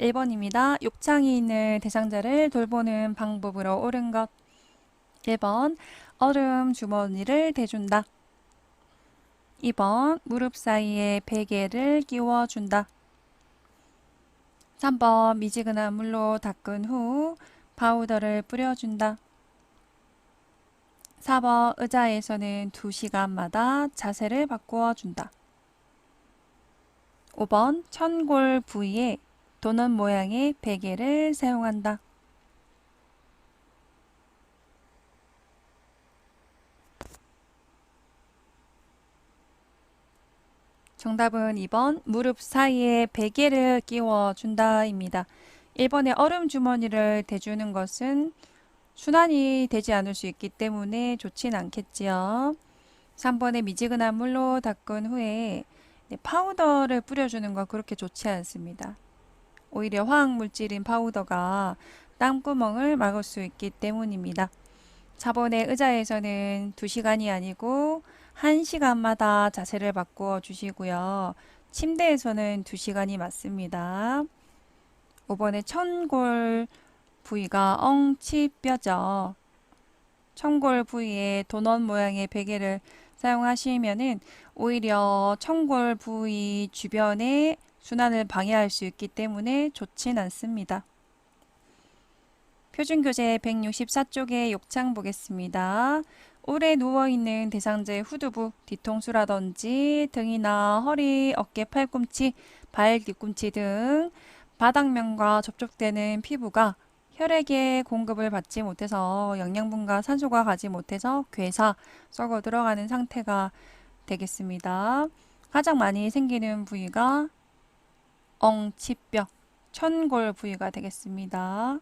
1번입니다. 욕창이 있는 대상자를 돌보는 방법으로 옳은 것. 1번, 얼음 주머니를 대준다. 2번, 무릎 사이에 베개를 끼워준다. 3번, 미지근한 물로 닦은 후 파우더를 뿌려준다. 4번, 의자에서는 2시간마다 자세를 바꾸어준다. 5번, 천골 부위에 도넛 모양의 베개를 사용한다. 정답은 2번 무릎 사이에 베개를 끼워준다 입니다. 1번에 얼음 주머니를 대주는 것은 순환이 되지 않을 수 있기 때문에 좋진 않겠지요. 3번에 미지근한 물로 닦은 후에 파우더를 뿌려주는 건 그렇게 좋지 않습니다. 오히려 화학물질인 파우더가 땀구멍을 막을 수 있기 때문입니다. 4번의 의자에서는 2시간이 아니고 1시간마다 자세를 바꾸어 주시고요. 침대에서는 2시간이 맞습니다. 5번의 천골 부위가 엉치뼈죠. 천골 부위에 도넛 모양의 베개를 사용하시면은 오히려 천골 부위 주변에 순환을 방해할 수 있기 때문에 좋진 않습니다. 표준교재 164쪽의 욕창 보겠습니다. 오래 누워있는 대상자의 후두부, 뒤통수라든지 등이나 허리, 어깨, 팔꿈치, 발 뒤꿈치 등 바닥면과 접촉되는 피부가 혈액의 공급을 받지 못해서 영양분과 산소가 가지 못해서 괴사, 썩어 들어가는 상태가 되겠습니다. 가장 많이 생기는 부위가 엉치뼈, 천골 부위가 되겠습니다.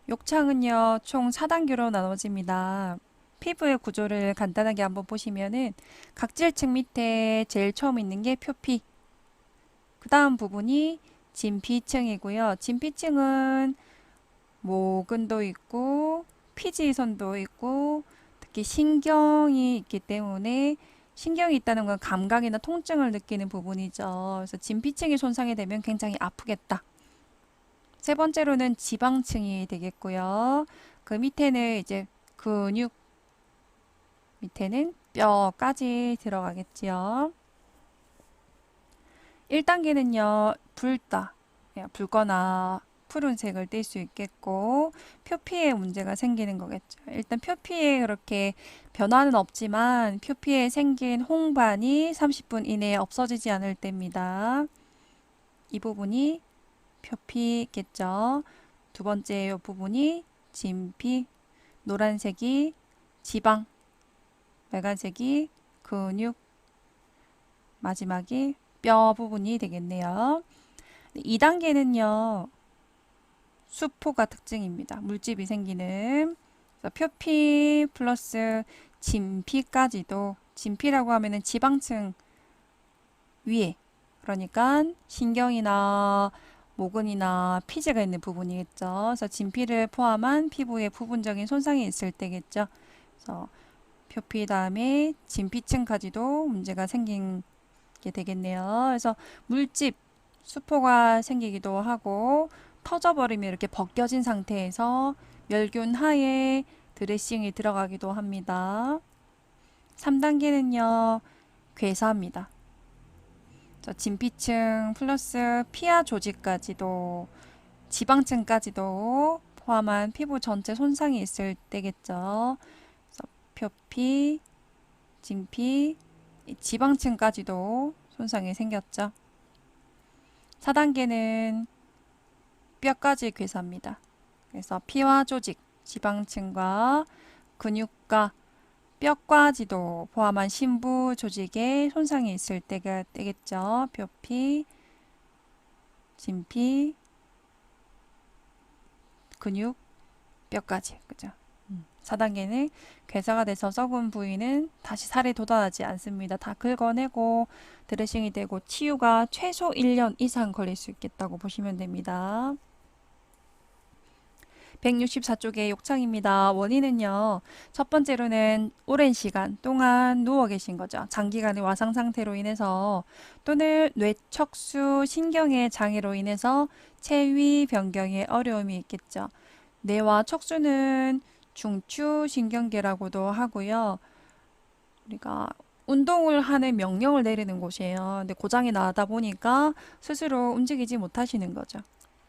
욕창은요, 총 4단계로 나눠집니다. 피부의 구조를 간단하게 한번 보시면은 각질층 밑에 제일 처음 있는 게 표피, 그 다음 부분이 진피층이고요. 진피층은 모근도 있고 피지선도 있고 특히 신경이 있기 때문에 신경이 있다는 건 감각이나 통증을 느끼는 부분이죠. 그래서 진피층이 손상이 되면 굉장히 아프겠다. 세 번째로는 지방층이 되겠고요. 그 밑에는 이제 근육, 밑에는 뼈까지 들어가겠지요. 1단계는요, 붉거나 푸른색을 띨 수 있겠고, 표피에 문제가 생기는 거겠죠. 일단 표피에 그렇게 변화는 없지만, 표피에 생긴 홍반이 30분 이내에 없어지지 않을 때입니다. 이 부분이 표피겠죠. 두 번째 이 부분이 진피, 노란색이 지방, 빨간색이 근육, 마지막이 뼈 부분이 되겠네요. 2단계는요. 수포가 특징입니다. 물집이 생기는 표피 플러스 진피까지도 진피라고 하면은 지방층 위에 그러니까 신경이나 모근이나 피지가 있는 부분이겠죠. 그래서 진피를 포함한 피부에 부분적인 손상이 있을 때겠죠. 그래서 표피 다음에 진피층까지도 문제가 생기게 되겠네요. 그래서 물집, 수포가 생기기도 하고 터져버리면 이렇게 벗겨진 상태에서 멸균 하에 드레싱이 들어가기도 합니다. 3단계는요, 괴사입니다. 진피층 플러스 피하 조직까지도 지방층까지도 포함한 피부 전체 손상이 있을 때겠죠. 그래서 표피, 진피, 지방층까지도 손상이 생겼죠. 4단계는 뼈까지 괴사입니다. 그래서 피와 조직, 지방층과 근육과 뼈까지도 포함한 심부 조직에 손상이 있을 때가 되겠죠. 표피, 진피, 근육, 뼈까지. 그죠? 4단계는 괴사가 돼서 썩은 부위는 다시 살에 돋아나지 않습니다. 다 긁어내고 드레싱이 되고 치유가 최소 1년 이상 걸릴 수 있겠다고 보시면 됩니다. 164쪽의 욕창입니다. 원인은요, 첫 번째로는 오랜 시간 동안 누워 계신 거죠. 장기간의 와상 상태로 인해서 또는 뇌척수 신경의 장애로 인해서 체위 변경에 어려움이 있겠죠. 뇌와 척수는 중추 신경계라고도 하고요. 우리가 운동을 하는 명령을 내리는 곳이에요. 근데 고장이 나다 보니까 스스로 움직이지 못하시는 거죠.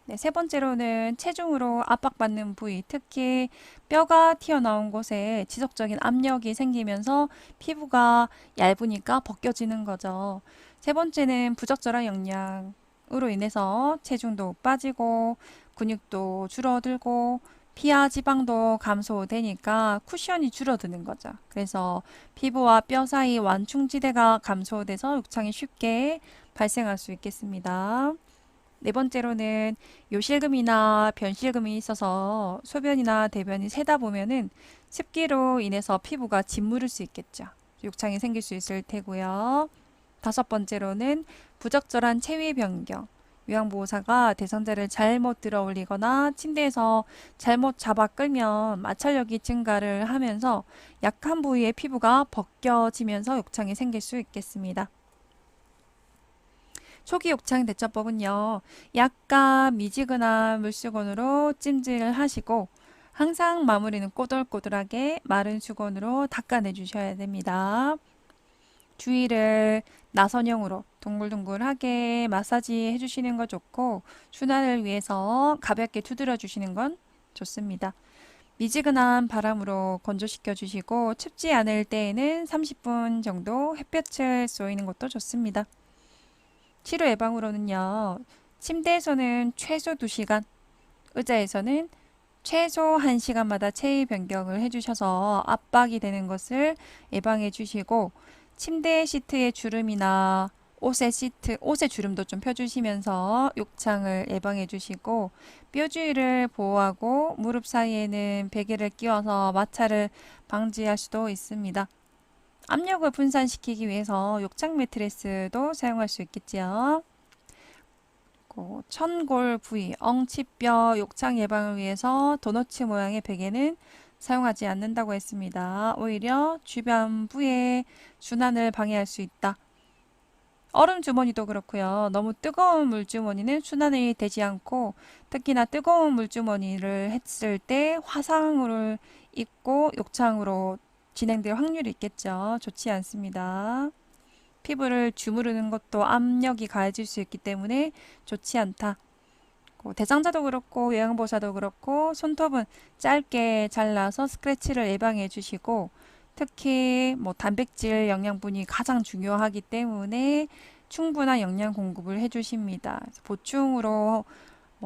네, 세 번째로는 체중으로 압박받는 부위, 특히 뼈가 튀어나온 곳에 지속적인 압력이 생기면서 피부가 얇으니까 벗겨지는 거죠. 세 번째는 부적절한 영양으로 인해서 체중도 빠지고 근육도 줄어들고 피하 지방도 감소되니까 쿠션이 줄어드는 거죠. 그래서 피부와 뼈 사이 완충지대가 감소돼서 욕창이 쉽게 발생할 수 있겠습니다. 네 번째로는 요실금이나 변실금이 있어서 소변이나 대변이 새다 보면은 습기로 인해서 피부가 짓무를 수 있겠죠. 욕창이 생길 수 있을 테고요. 다섯 번째로는 부적절한 체위 변경. 요양보호사가 대상자를 잘못 들어 올리거나 침대에서 잘못 잡아 끌면 마찰력이 증가를 하면서 약한 부위의 피부가 벗겨지면서 욕창이 생길 수 있겠습니다. 초기 욕창 대처법은요, 약간 미지근한 물수건으로 찜질을 하시고 항상 마무리는 꼬들꼬들하게 마른 수건으로 닦아내 주셔야 됩니다. 주위를 나선형으로 동글동글하게 마사지 해주시는 거 좋고 순환을 위해서 가볍게 두드려 주시는 건 좋습니다. 미지근한 바람으로 건조시켜 주시고 춥지 않을 때에는 30분 정도 햇볕을 쏘이는 것도 좋습니다. 치료 예방으로는요, 침대에서는 최소 2시간, 의자에서는 최소 1시간마다 체위 변경을 해주셔서 압박이 되는 것을 예방해 주시고 침대 시트의 주름이나 옷의 주름도 좀 펴주시면서 욕창을 예방해 주시고 뼈 주위를 보호하고 무릎 사이에는 베개를 끼워서 마찰을 방지할 수도 있습니다. 압력을 분산시키기 위해서 욕창 매트리스도 사용할 수 있겠지요. 천골 부위, 엉치뼈 욕창 예방을 위해서 도너츠 모양의 베개는 사용하지 않는다고 했습니다. 오히려 주변 부의 순환을 방해할 수 있다. 얼음 주머니도 그렇고요. 너무 뜨거운 물주머니는 순환이 되지 않고 특히나 뜨거운 물주머니를 했을 때 화상을 입고 욕창으로 진행될 확률이 있겠죠. 좋지 않습니다. 피부를 주무르는 것도 압력이 가해질 수 있기 때문에 좋지 않다. 대상자도 그렇고 요양보호사도 그렇고 손톱은 짧게 잘라서 스크래치를 예방해 주시고 특히 단백질 영양분이 가장 중요하기 때문에 충분한 영양 공급을 해 주십니다. 보충으로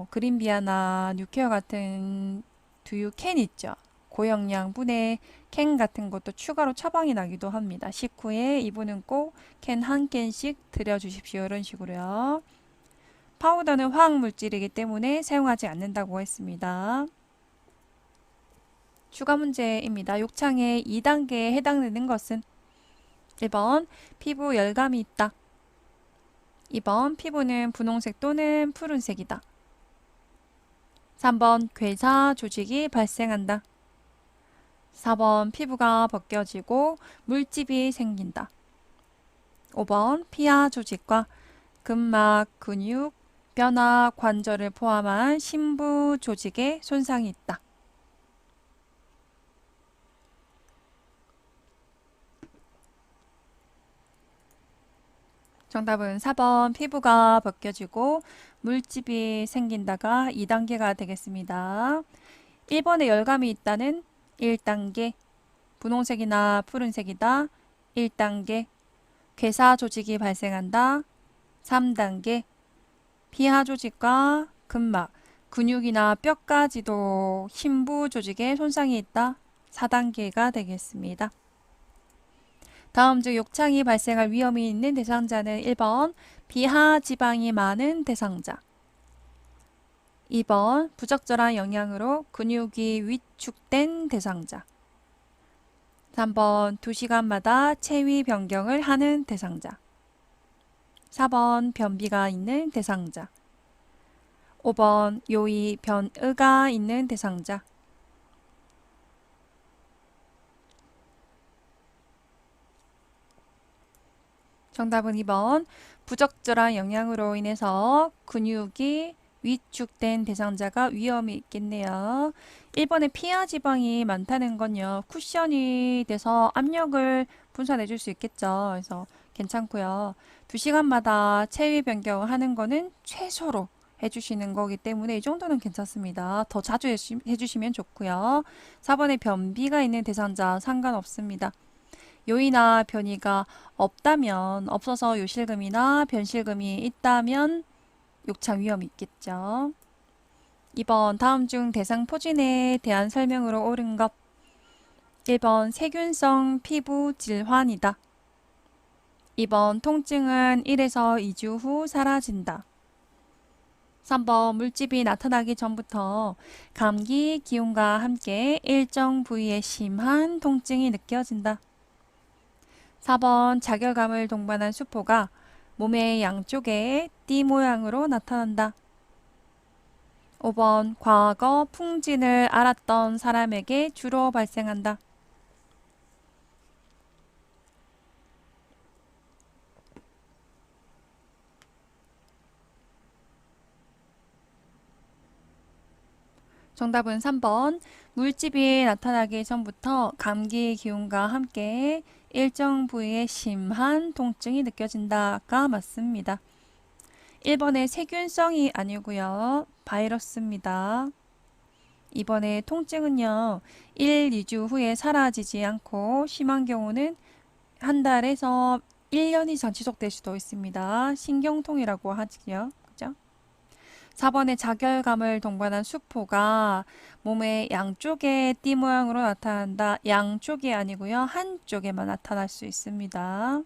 그린비아나 뉴케어 같은 두유 캔 있죠. 고영양분의 캔 같은 것도 추가로 처방이 나기도 합니다. 식후에 이분은 꼭 캔 한 캔씩 드려주십시오. 이런 식으로요. 파우더는 화학물질이기 때문에 사용하지 않는다고 했습니다. 추가 문제입니다. 욕창의 2단계에 해당되는 것은 1번 피부 열감이 있다. 2번 피부는 분홍색 또는 푸른색이다. 3번 괴사 조직이 발생한다. 4번 피부가 벗겨지고 물집이 생긴다. 5번 피하 조직과 근막, 근육, 뼈나 관절을 포함한 심부 조직에 손상이 있다. 정답은 4번 피부가 벗겨지고 물집이 생긴다가 2단계가 되겠습니다. 1번에 열감이 있다는 1단계, 분홍색이나 푸른색이다 1단계, 괴사 조직이 발생한다 3단계, 피하 조직과 근막, 근육이나 뼈까지도 심부 조직에 손상이 있다 4단계가 되겠습니다. 다음 중 욕창이 발생할 위험이 있는 대상자는 1번 비하 지방이 많은 대상자, 2번 부적절한 영양으로 근육이 위축된 대상자, 3번 2시간마다 체위 변경을 하는 대상자, 4번 변비가 있는 대상자. 5번 요의, 변의가 있는 대상자. 정답은 2번 부적절한 영양으로 인해서 근육이 위축된 대상자가 위험이 있겠네요. 1번에 피하 지방이 많다는 건요. 쿠션이 돼서 압력을 분산해 줄 수 있겠죠. 그래서 괜찮고요. 2시간마다 체위 변경하는 거는 최소로 해주시는 거기 때문에 이 정도는 괜찮습니다. 더 자주 해주시면 좋고요. 4번에 변비가 있는 대상자 상관없습니다. 요이나 변이가 없다면, 없어서 요실금이나 변실금이 있다면 욕창 위험이 있겠죠. 2번 다음 중 대상 포진에 대한 설명으로 옳은 것. 1번 세균성 피부 질환이다. 2번 통증은 1에서 2주 후 사라진다. 3번 물집이 나타나기 전부터 감기 기운과 함께 일정 부위에 심한 통증이 느껴진다. 4번 자결감을 동반한 수포가 몸의 양쪽에 띠 모양으로 나타난다. 5번 과거 풍진을 앓았던 사람에게 주로 발생한다. 정답은 3번 물집이 나타나기 전부터 감기 기운과 함께 일정 부위에 심한 통증이 느껴진다가 맞습니다. 1번에 세균성이 아니고요. 바이러스입니다. 2번에 통증은요. 1, 2주 후에 사라지지 않고 심한 경우는 한 달에서 1년 이상 지속될 수도 있습니다. 신경통이라고 하지요. 그죠? 4번에 자결감을 동반한 수포가 몸의 양쪽에 띠 모양으로 나타난다. 양쪽이 아니고요. 한쪽에만 나타날 수 있습니다.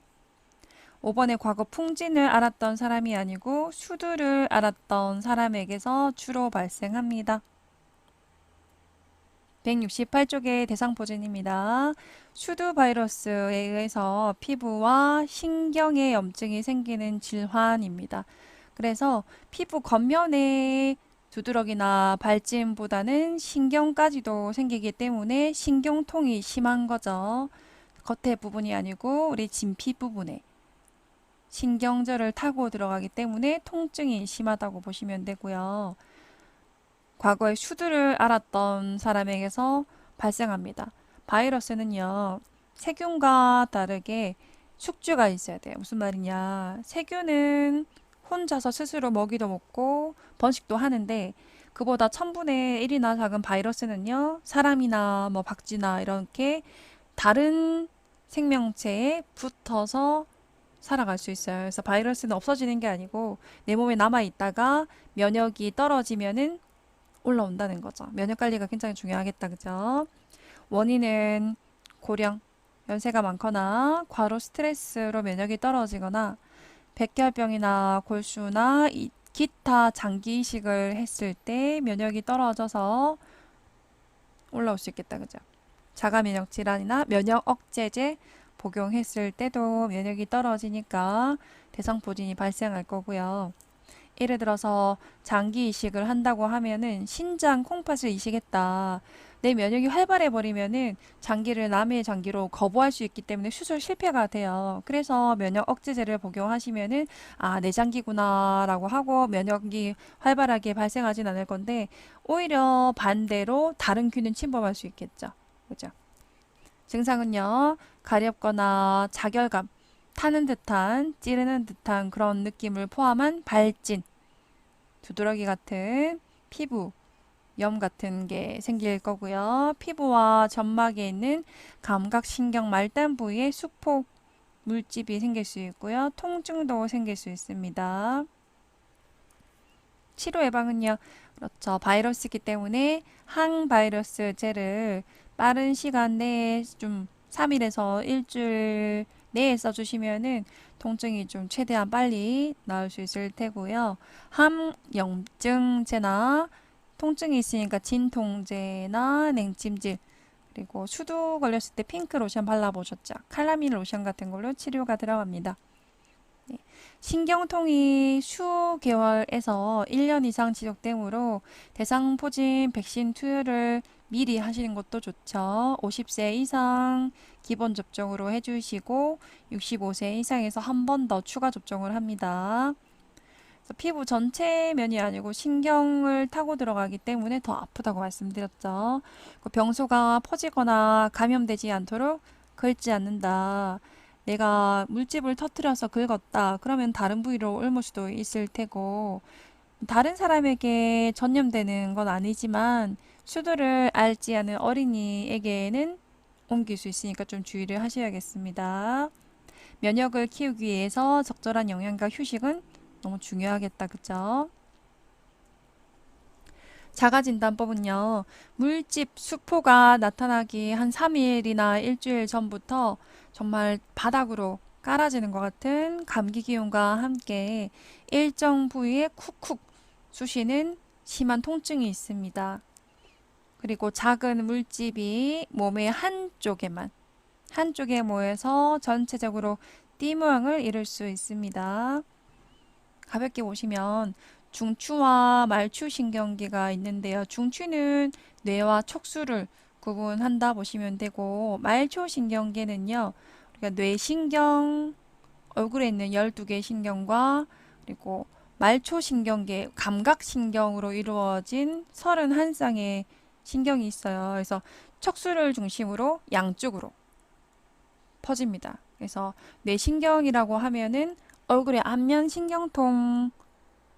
5번에 과거 풍진을 앓았던 사람이 아니고 수두를 앓았던 사람에게서 주로 발생합니다. 168쪽의 대상포진입니다. 수두 바이러스에 의해서 피부와 신경에 염증이 생기는 질환입니다. 그래서 피부 겉면에 두드러기나 발진보다는 신경까지도 생기기 때문에 신경통이 심한 거죠. 겉에 부분이 아니고 우리 진피 부분에 신경절을 타고 들어가기 때문에 통증이 심하다고 보시면 되고요. 과거에 수두를 앓았던 사람에게서 발생합니다. 바이러스는요, 세균과 다르게 숙주가 있어야 돼요. 무슨 말이냐. 세균은 혼자서 스스로 먹이도 먹고 번식도 하는데 그보다 1000분의 1이나 작은 바이러스는요, 사람이나 뭐 박쥐나 이렇게 다른 생명체에 붙어서 살아갈 수 있어요. 그래서 바이러스는 없어지는 게 아니고 내 몸에 남아 있다가 면역이 떨어지면은 올라온다는 거죠. 면역 관리가 굉장히 중요하겠다. 그죠? 원인은 고령, 연세가 많거나 과로 스트레스로 면역이 떨어지거나 백혈병이나 골수나 기타 장기 이식을 했을 때 면역이 떨어져서 올라올 수 있겠다. 그죠? 자가 면역 질환이나 면역 억제제 복용했을 때도 면역이 떨어지니까 대상포진이 발생할 거고요. 예를 들어서 장기 이식을 한다고 하면은 신장 콩팥을 이식했다. 내 면역이 활발해 버리면은 장기를 남의 장기로 거부할 수 있기 때문에 수술 실패가 돼요. 그래서 면역 억제제를 복용하시면은 아, 내 장기구나라고 하고 면역이 활발하게 발생하진 않을 건데 오히려 반대로 다른 균은 침범할 수 있겠죠. 그죠? 증상은요, 가렵거나 자결감, 타는 듯한, 찌르는 듯한 그런 느낌을 포함한 발진, 두드러기 같은 피부, 염 같은 게 생길 거고요. 피부와 점막에 있는 감각신경 말단 부위에 수포, 물집이 생길 수 있고요. 통증도 생길 수 있습니다. 치료 예방은요, 그렇죠. 바이러스이기 때문에 항바이러스제를 빠른 시간 내에 좀 3일에서 일주일 내에 써주시면은 통증이 좀 최대한 빨리 나을 수 있을 테고요. 항염증제나 통증이 있으니까 진통제나 냉찜질 그리고 수두 걸렸을 때 핑크 로션 발라보셨죠? 칼라민 로션 같은 걸로 치료가 들어갑니다. 신경통이 수개월에서 1년 이상 지속되므로 대상포진 백신 투여를 미리 하시는 것도 좋죠. 50세 이상 기본 접종으로 해주시고 65세 이상에서 한 번 더 추가 접종을 합니다. 그래서 피부 전체 면이 아니고 신경을 타고 들어가기 때문에 더 아프다고 말씀드렸죠. 병소가 퍼지거나 감염되지 않도록 긁지 않는다. 내가 물집을 터트려서 긁었다. 그러면 다른 부위로 옮을 수도 있을 테고, 다른 사람에게 전염되는 건 아니지만, 수두를 앓지 않은 어린이에게는 옮길 수 있으니까 좀 주의를 하셔야겠습니다. 면역을 키우기 위해서 적절한 영양과 휴식은 너무 중요하겠다. 그죠? 자가진단법은요, 물집 수포가 나타나기 한 3일이나 일주일 전부터 정말 바닥으로 깔아지는 것 같은 감기 기운과 함께 일정 부위에 쿡쿡 쑤시는 심한 통증이 있습니다. 그리고 작은 물집이 몸의 한쪽에 모여서 전체적으로 띠 모양을 이룰 수 있습니다. 가볍게 보시면 중추와 말추신경계가 있는데요. 중추는 뇌와 척수를 구분한다 보시면 되고, 말초신경계는요, 우리가 뇌신경, 얼굴에 있는 12개 신경과 그리고 말초신경계, 감각신경으로 이루어진 31쌍의 신경이 있어요. 그래서 척수를 중심으로 양쪽으로 퍼집니다. 그래서 뇌신경이라고 하면은 얼굴의 안면 신경통,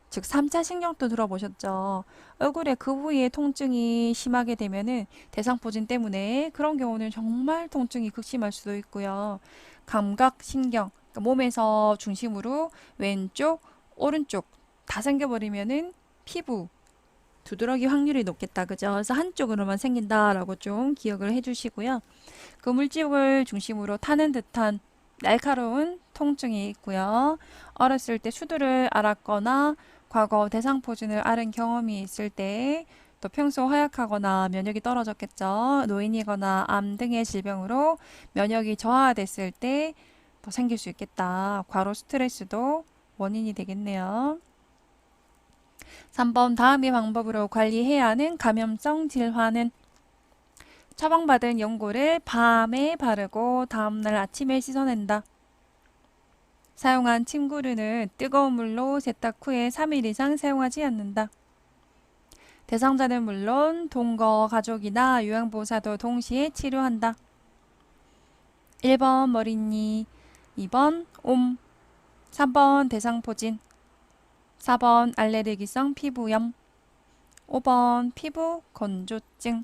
즉 3차 신경도 들어보셨죠? 얼굴에 그 부위에 통증이 심하게 되면은 대상포진 때문에 그런 경우는 정말 통증이 극심할 수도 있고요. 감각신경, 그러니까 몸에서 중심으로 왼쪽, 오른쪽 다 생겨버리면은 피부 두드러기 확률이 높겠다. 그죠? 그래서 한쪽으로만 생긴다라고 좀 기억을 해주시고요. 그 물집을 중심으로 타는 듯한 날카로운 통증이 있고요. 어렸을 때 수두를 앓았거나 과거 대상포진을 앓은 경험이 있을 때, 또 평소 허약하거나 면역이 떨어졌겠죠. 노인이거나 암 등의 질병으로 면역이 저하됐을 때 더 생길 수 있겠다. 과로 스트레스도 원인이 되겠네요. 3번 다음의 방법으로 관리해야 하는 감염성 질환은 처방받은 연고를 밤에 바르고 다음날 아침에 씻어낸다. 사용한 침구류는 뜨거운 물로 세탁 후에 3일 이상 사용하지 않는다. 대상자는 물론 동거, 가족이나 요양보호사도 동시에 치료한다. 1번 머리니, 2번 옴, 3번 대상포진, 4번 알레르기성 피부염, 5번 피부 건조증.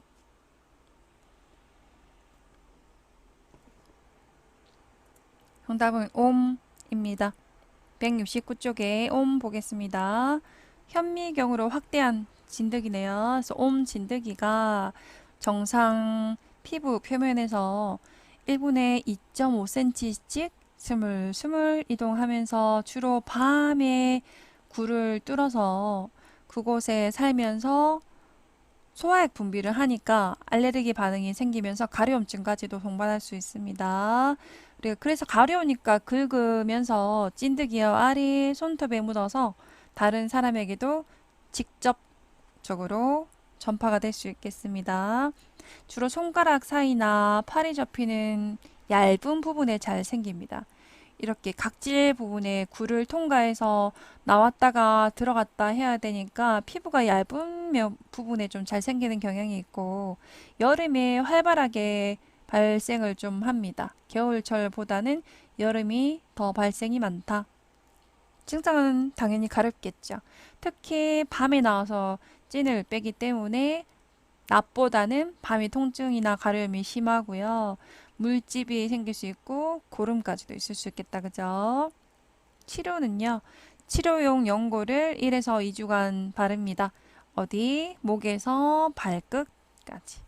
정답은 옴입니다. 169쪽에 옴 보겠습니다. 현미경으로 확대한 진드기네요. 그래서 옴 진드기가 정상 피부 표면에서 1분에 2.5cm씩 스물스물 이동하면서 주로 밤에 굴을 뚫어서 그곳에 살면서 소화액 분비를 하니까 알레르기 반응이 생기면서 가려움증까지도 동반할 수 있습니다. 그래서 가려우니까 긁으면서 찐득이와 알이 손톱에 묻어서 다른 사람에게도 직접적으로 전파가 될 수 있겠습니다. 주로 손가락 사이나 팔이 접히는 얇은 부분에 잘 생깁니다. 이렇게 각질 부분에 굴을 통과해서 나왔다가 들어갔다 해야 되니까 피부가 얇은 부분에 좀 잘 생기는 경향이 있고, 여름에 활발하게 발생을 좀 합니다. 겨울철보다는 여름이 더 발생이 많다. 증상은 당연히 가렵겠죠. 특히 밤에 나와서 찐을 빼기 때문에 낮보다는 밤이 통증이나 가려움이 심하고요. 물집이 생길 수 있고 고름까지도 있을 수 있겠다. 그죠? 치료는요. 치료용 연고를 1에서 2주간 바릅니다. 어디? 목에서 발끝까지.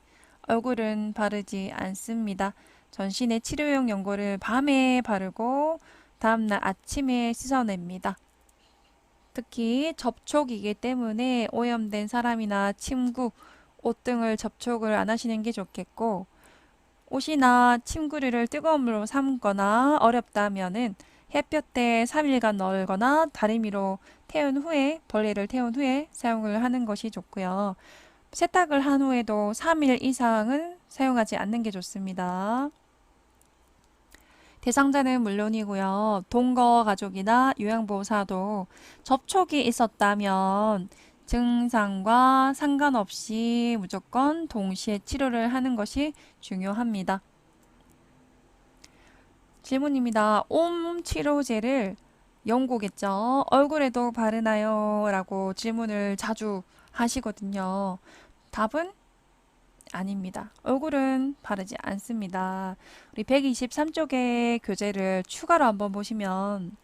얼굴은 바르지 않습니다. 전신에 치료용 연고를 밤에 바르고 다음날 아침에 씻어냅니다. 특히 접촉이기 때문에 오염된 사람이나 침구, 옷 등을 접촉을 안 하시는 게 좋겠고, 옷이나 침구류를 뜨거운 물로 삶거나 어렵다면은 햇볕에 3일간 널거나 다리미로 태운 후에 벌레를 태운 후에 사용을 하는 것이 좋고요. 세탁을 한 후에도 3일 이상은 사용하지 않는 게 좋습니다. 대상자는 물론이고요. 동거 가족이나 요양보호사도 접촉이 있었다면 증상과 상관없이 무조건 동시에 치료를 하는 것이 중요합니다. 질문입니다. 옴 치료제를 연고겠죠. 얼굴에도 바르나요? 라고 질문을 자주 하시거든요. 답은 아닙니다. 얼굴은 바르지 않습니다. 우리 123쪽의 교재를 추가로 한번 보시면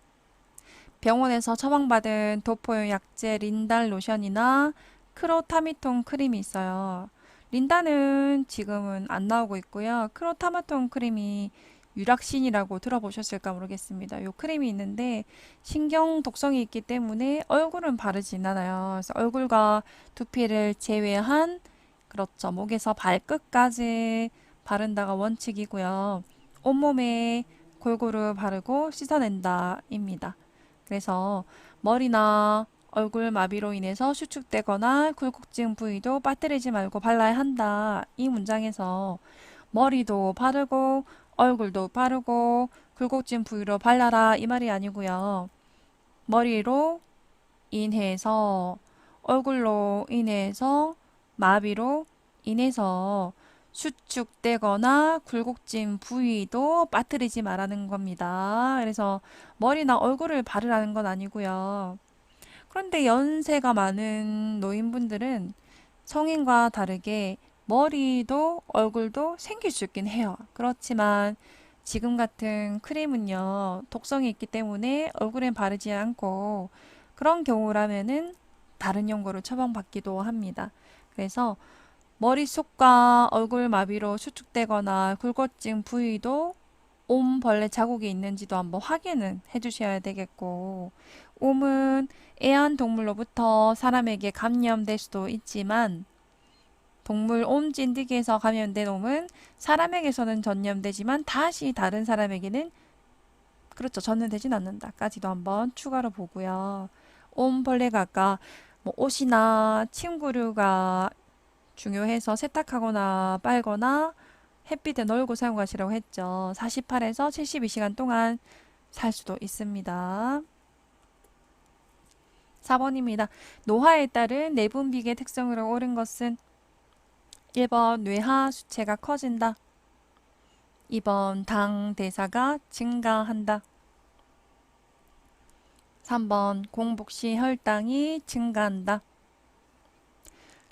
병원에서 처방받은 도포용 약제 린달 로션이나 크로타미톤 크림이 있어요. 린다는 지금은 안 나오고 있고요. 크로타마톤 크림이 유락신이라고 들어보셨을까 모르겠습니다. 요 크림이 있는데 신경 독성이 있기 때문에 얼굴은 바르진 않아요. 그래서 얼굴과 두피를 제외한 그렇죠. 목에서 발끝까지 바른다가 원칙이고요. 온몸에 골고루 바르고 씻어낸다입니다. 그래서 머리나 얼굴 마비로 인해서 수축되거나 굴곡진 부위도 빠뜨리지 말고 발라야 한다. 이 문장에서 머리도 바르고 얼굴도 바르고 굴곡진 부위로 발라라 이 말이 아니고요. 머리로 인해서 얼굴로 인해서 마비로 인해서 수축되거나 굴곡진 부위도 빠뜨리지 말라는 겁니다. 그래서 머리나 얼굴을 바르라는 건 아니고요. 그런데 연세가 많은 노인분들은 성인과 다르게 머리도 얼굴도 생길 수 있긴 해요. 그렇지만 지금 같은 크림은요, 독성이 있기 때문에 얼굴엔 바르지 않고 그런 경우라면은 다른 연고를 처방받기도 합니다. 그래서 머릿속과 얼굴 마비로 수축되거나 굴곡진 부위도 옴 벌레 자국이 있는지도 한번 확인은 해주셔야 되겠고, 옴은 애완동물로부터 사람에게 감염될 수도 있지만 동물 옴 찐득이에서 감염된 옴은 사람에게서는 전염되지만 다시 다른 사람에게는 그렇죠. 전염되진 않는다까지도 한번 추가로 보고요. 옴 벌레가 아까 뭐 옷이나 침구류가 중요해서 세탁하거나 빨거나 햇빛에 널고 사용하시라고 했죠. 48에서 72시간 동안 살 수도 있습니다. 4번입니다. 노화에 따른 내분비계 특성으로 옳은 것은 1번 뇌하 수체가 커진다. 2번 당 대사가 증가한다. 3번 공복 시 혈당이 증가한다.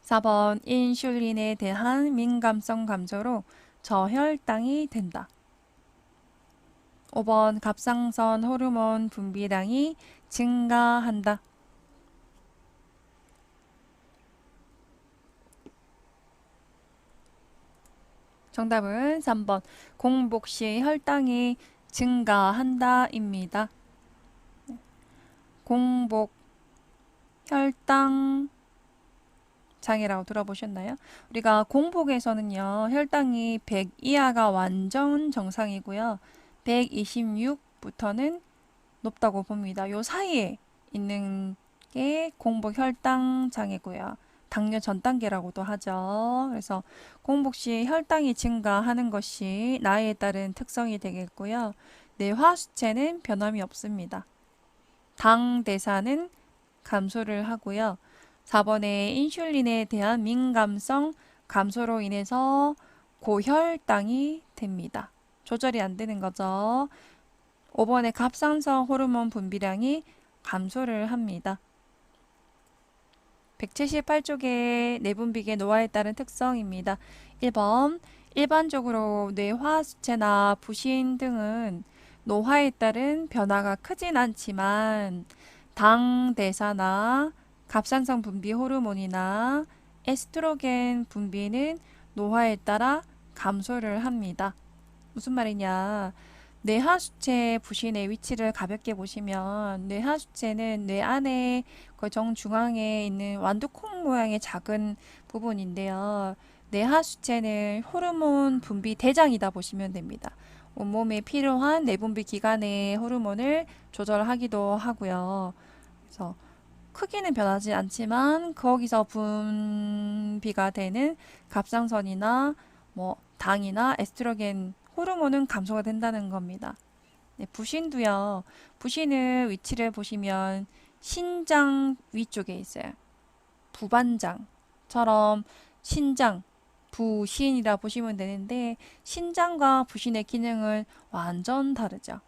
4번 인슐린에 대한 민감성 감소로 저혈당이 된다. 5번 갑상선 호르몬 분비량이 증가한다. 정답은 3번 공복 시 혈당이 증가한다입니다. 공복 혈당 장애라고 들어보셨나요? 우리가 공복에서는요, 혈당이 100 이하가 완전 정상이고요. 126부터는 높다고 봅니다. 요 사이에 있는 게 공복 혈당 장애고요. 당뇨 전 단계라고도 하죠. 그래서 공복 시 혈당이 증가하는 것이 나이에 따른 특성이 되겠고요. 뇌화 수체는 변함이 없습니다. 당 대사는 감소를 하고요. 4번에 인슐린에 대한 민감성 감소로 인해서 고혈당이 됩니다. 조절이 안 되는 거죠. 5번에 갑상선 호르몬 분비량이 감소를 합니다. 178쪽의 내분비계 노화에 따른 특성입니다. 1번 일반적으로 뇌화 수체나 부신 등은 노화에 따른 변화가 크진 않지만 당 대사나 갑상선 분비 호르몬이나 에스트로겐 분비는 노화에 따라 감소를 합니다. 무슨 말이냐? 뇌하수체 부신의 위치를 가볍게 보시면 뇌하수체는 뇌 안에 그 정중앙에 있는 완두콩 모양의 작은 부분인데요. 뇌하수체는 호르몬 분비 대장이다 보시면 됩니다. 온몸에 필요한 내분비 기관의 호르몬을 조절하기도 하고요. 그래서 크기는 변하지 않지만 거기서 분비가 되는 갑상선이나 뭐 당이나 에스트로겐 호르몬은 감소가 된다는 겁니다. 네, 부신도요. 부신은 위치를 보시면 신장 위쪽에 있어요. 부반장처럼 신장, 부신이라 보시면 되는데 신장과 부신의 기능은 완전 다르죠.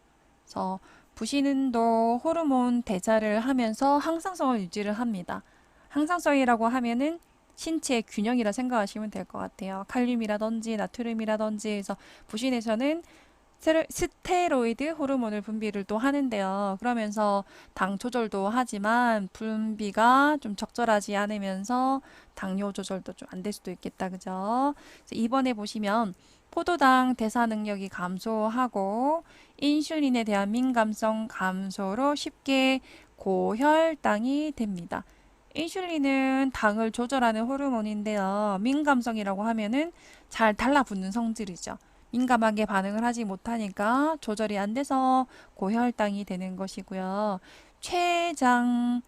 그래서 부신도 호르몬 대사를 하면서 항상성을 유지를 합니다. 항상성이라고 하면은 신체 균형이라 생각하시면 될 것 같아요. 칼륨이라든지 나트륨이라든지 해서 부신에서는 스테로이드 호르몬을 분비를 또 하는데요. 그러면서 당 조절도 하지만 분비가 좀 적절하지 않으면서 당뇨 조절도 좀 안 될 수도 있겠다. 그죠? 그래서 이번에 보시면 포도당 대사 능력이 감소하고 인슐린에 대한 민감성 감소로 쉽게 고혈당이 됩니다. 인슐린은 당을 조절하는 호르몬인데요. 민감성이라고 하면은 잘 달라붙는 성질이죠. 민감하게 반응을 하지 못하니까 조절이 안 돼서 고혈당이 되는 것이고요. 췌장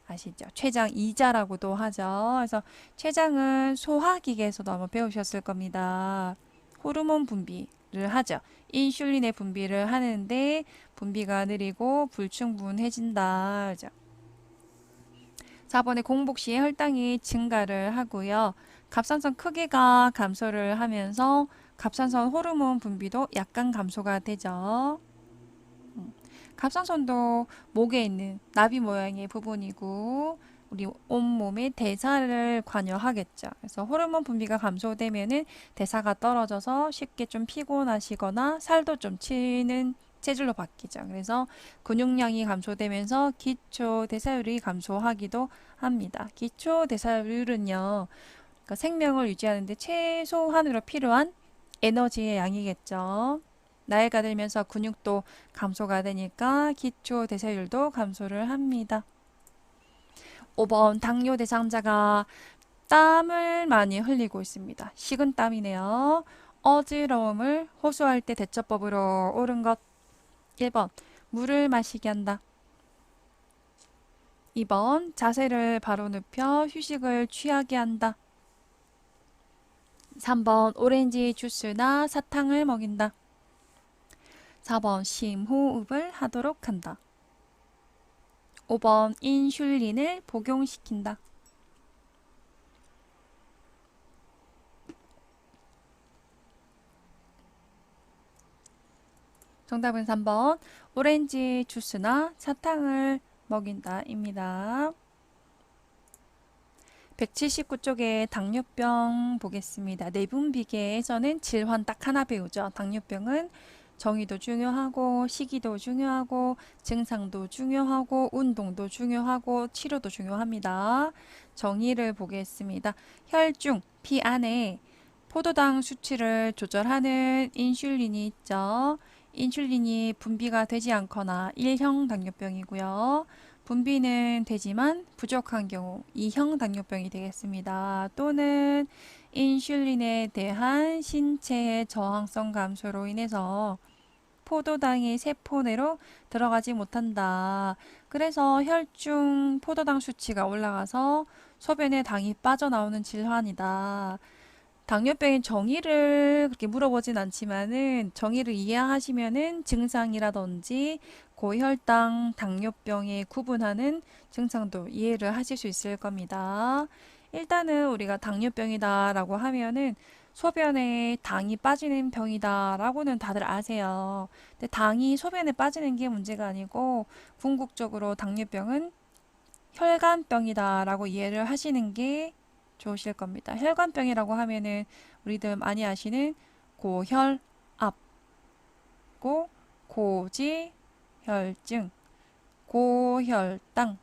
아시죠? 췌장 이자라고도 하죠. 그래서 췌장은 소화기계에서도 아마 배우셨을 겁니다. 호르몬 분비를 하죠. 인슐린의 분비를 하는데 분비가 느리고 불충분해진다. 그죠? 4번에 공복 시에 혈당이 증가를 하고요. 갑상선 크기가 감소를 하면서 갑상선 호르몬 분비도 약간 감소가 되죠. 갑상선도 목에 있는 나비 모양의 부분이고 우리 온몸의 대사를 관여하겠죠. 그래서 호르몬 분비가 감소되면은 대사가 떨어져서 쉽게 좀 피곤하시거나 살도 좀 치는 체질로 바뀌죠. 그래서 근육량이 감소되면서 기초 대사율이 감소하기도 합니다. 기초 대사율은요, 그러니까 생명을 유지하는데 최소한으로 필요한 에너지의 양이겠죠. 나이가 들면서 근육도 감소가 되니까 기초 대사율도 감소를 합니다. 5번 당뇨 대상자가 땀을 많이 흘리고 있습니다. 식은땀이네요. 어지러움을 호소할 때 대처법으로 옳은 것 1번 물을 마시게 한다. 2번 자세를 바로 눕혀 휴식을 취하게 한다. 3번 오렌지 주스나 사탕을 먹인다. 4번 심호흡을 하도록 한다. 5번 인슐린을 복용시킨다. 정답은 3번 오렌지 주스나 사탕을 먹인다 입니다. 179쪽에 당뇨병 보겠습니다. 내분비계에서는 질환 딱 하나 배우죠. 당뇨병은 정의도 중요하고 시기도 중요하고 증상도 중요하고 운동도 중요하고 치료도 중요합니다. 정의를 보겠습니다. 혈중, 피 안에 포도당 수치를 조절하는 인슐린이 있죠. 인슐린이 분비가 되지 않거나 1형 당뇨병이고요. 분비는 되지만 부족한 경우 2형 당뇨병이 되겠습니다. 또는 인슐린에 대한 신체의 저항성 감소로 인해서 포도당이 세포 내로 들어가지 못한다. 그래서 혈중 포도당 수치가 올라가서 소변에 당이 빠져나오는 질환이다. 당뇨병의 정의를 그렇게 물어보진 않지만은 정의를 이해하시면은 증상이라든지 고혈당, 당뇨병에 구분하는 증상도 이해를 하실 수 있을 겁니다. 일단은 우리가 당뇨병이다라고 하면은 소변에 당이 빠지는 병이다라고는 다들 아세요. 근데 당이 소변에 빠지는 게 문제가 아니고 궁극적으로 당뇨병은 혈관병이다라고 이해를 하시는 게 좋으실 겁니다. 혈관병이라고 하면은 우리들 많이 아시는 고혈압, 고지혈증, 고혈당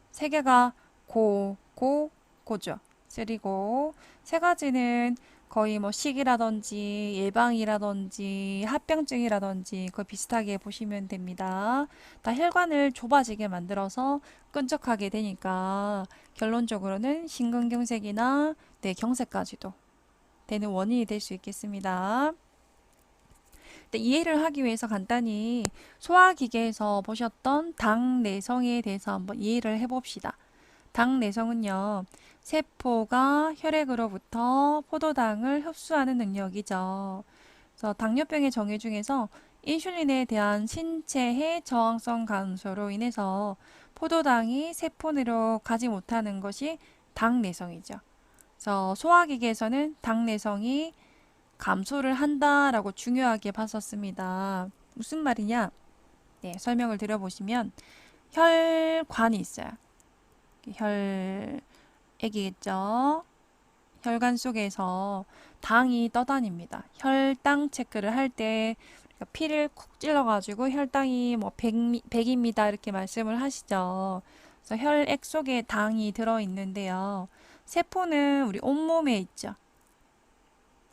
세 개가 고죠. 그리고 세 가지는 거의 뭐 식이라든지 예방이라든지 합병증이라든지 거의 비슷하게 보시면 됩니다. 다 혈관을 좁아지게 만들어서 끈적하게 되니까 결론적으로는 심근경색이나 뇌경색까지도 되는 원인이 될 수 있겠습니다. 근데 이해를 하기 위해서 간단히 소화기계에서 보셨던 당 내성에 대해서 한번 이해를 해봅시다. 당 내성은요, 세포가 혈액으로부터 포도당을 흡수하는 능력이죠. 그래서 당뇨병의 정의 중에서 인슐린에 대한 신체의 저항성 감소로 인해서 포도당이 세포 내로 가지 못하는 것이 당 내성이죠. 그래서 소화기계에서는 당 내성이 감소를 한다라고 중요하게 봤었습니다. 무슨 말이냐? 네, 설명을 드려보시면 혈관이 있어요. 혈액이겠죠. 혈관 속에서 당이 떠다닙니다. 혈당 체크를 할 때 피를 쿡 찔러가지고 혈당이 뭐 100입니다 이렇게 말씀을 하시죠. 그래서 혈액 속에 당이 들어있는데요. 세포는 우리 온몸에 있죠.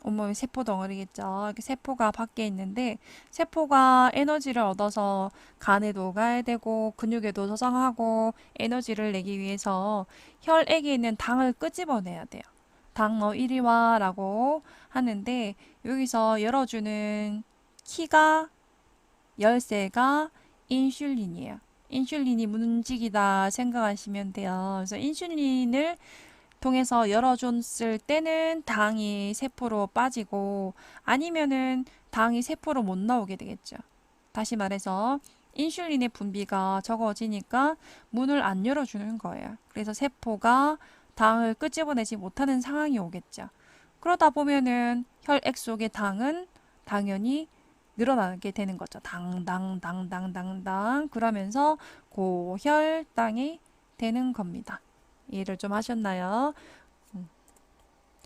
온몸에 세포 덩어리겠죠. 이렇게 세포가 밖에 있는데 세포가 에너지를 얻어서 간에도 가야 되고 근육에도 저장하고 에너지를 내기 위해서 혈액에 있는 당을 끄집어내야 돼요. 당 이리 와 라고 하는데 여기서 열어주는 키가 열쇠가 인슐린이에요. 인슐린이 문지기다 생각하시면 돼요. 그래서 인슐린을 통해서 열어줬을 때는 당이 세포로 빠지고 아니면은 당이 세포로 못 나오게 되겠죠. 다시 말해서 인슐린의 분비가 적어지니까 문을 안 열어주는 거예요. 그래서 세포가 당을 끄집어내지 못하는 상황이 오겠죠. 그러다 보면은 혈액 속의 당은 당연히 늘어나게 되는 거죠. 당. 그러면서 고혈당이 되는 겁니다. 이해를 좀 하셨나요?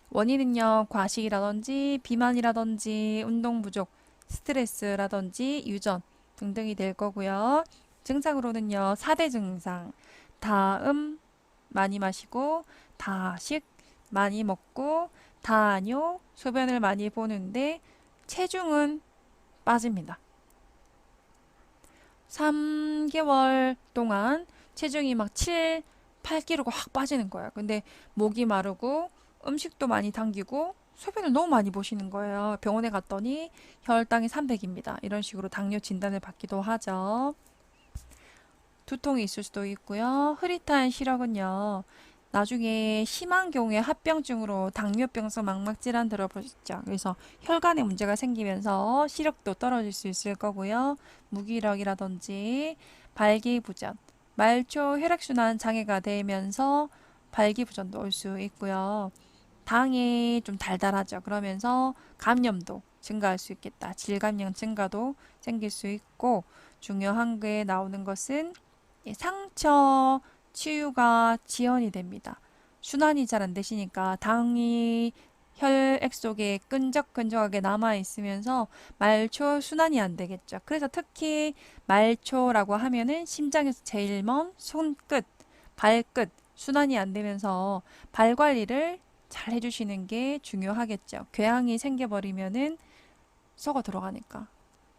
원인은요, 과식이라든지 비만이라든지 운동 부족, 스트레스라든지 유전 등등이 될 거고요. 증상으로는요, 4대 증상. 다음 많이 마시고, 다식 많이 먹고, 다뇨 소변을 많이 보는데 체중은 빠집니다. 3개월 동안 체중이 막 7, 8kg가 확 빠지는 거예요. 근데 목이 마르고 음식도 많이 당기고 소변을 너무 많이 보시는 거예요. 병원에 갔더니 혈당이 300입니다. 이런 식으로 당뇨 진단을 받기도 하죠. 두통이 있을 수도 있고요. 흐릿한 시력은요. 나중에 심한 경우에 합병증으로 당뇨병성 망막질환 들어보셨죠? 그래서 혈관에 문제가 생기면서 시력도 떨어질 수 있을 거고요. 무기력이라든지 발기부전, 말초 혈액순환 장애가 되면서 발기부전도 올 수 있고요. 당이 좀 달달하죠. 그러면서 감염도 증가할 수 있겠다. 질감염 증가도 생길 수 있고 중요한 게 나오는 것은 상처 치유가 지연이 됩니다. 순환이 잘 안 되시니까 당이 혈액 속에 끈적끈적하게 남아 있으면서 말초 순환이 안 되겠죠. 그래서 특히 말초라고 하면은 심장에서 제일 먼 손끝, 발끝 순환이 안 되면서 발 관리를 잘 해주시는 게 중요하겠죠. 궤양이 생겨버리면은 썩어 들어가니까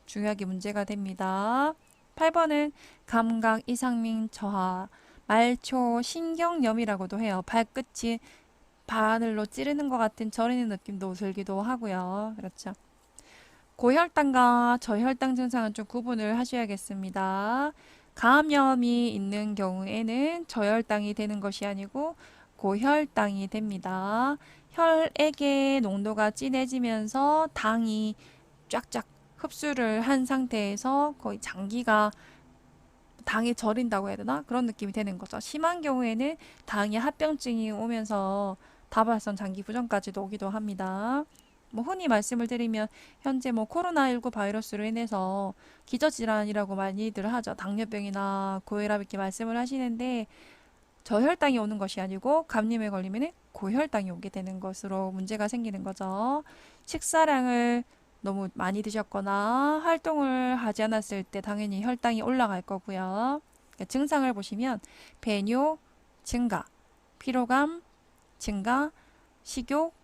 중요하게 문제가 됩니다. 8번은 감각 이상민 저하, 말초 신경염이라고도 해요. 발끝이 바늘로 찌르는 것 같은 저리는 느낌도 들기도 하고요. 그렇죠. 고혈당과 저혈당 증상은 좀 구분을 하셔야겠습니다. 감염이 있는 경우에는 저혈당이 되는 것이 아니고 고혈당이 됩니다. 혈액의 농도가 진해지면서 당이 쫙쫙 흡수를 한 상태에서 거의 장기가 당이 저린다고 해야 되나? 그런 느낌이 되는 거죠. 심한 경우에는 당이 합병증이 오면서 다발성 장기 부전까지도 오기도 합니다. 뭐 흔히 말씀을 드리면 현재 뭐 코로나19 바이러스로 인해서 기저질환이라고 많이들 하죠. 당뇨병이나 고혈압 이렇게 말씀을 하시는데 저혈당이 오는 것이 아니고 감염에 걸리면 고혈당이 오게 되는 것으로 문제가 생기는 거죠. 식사량을 너무 많이 드셨거나 활동을 하지 않았을 때 당연히 혈당이 올라갈 거고요. 그러니까 증상을 보시면 배뇨 증가, 피로감 증가, 식욕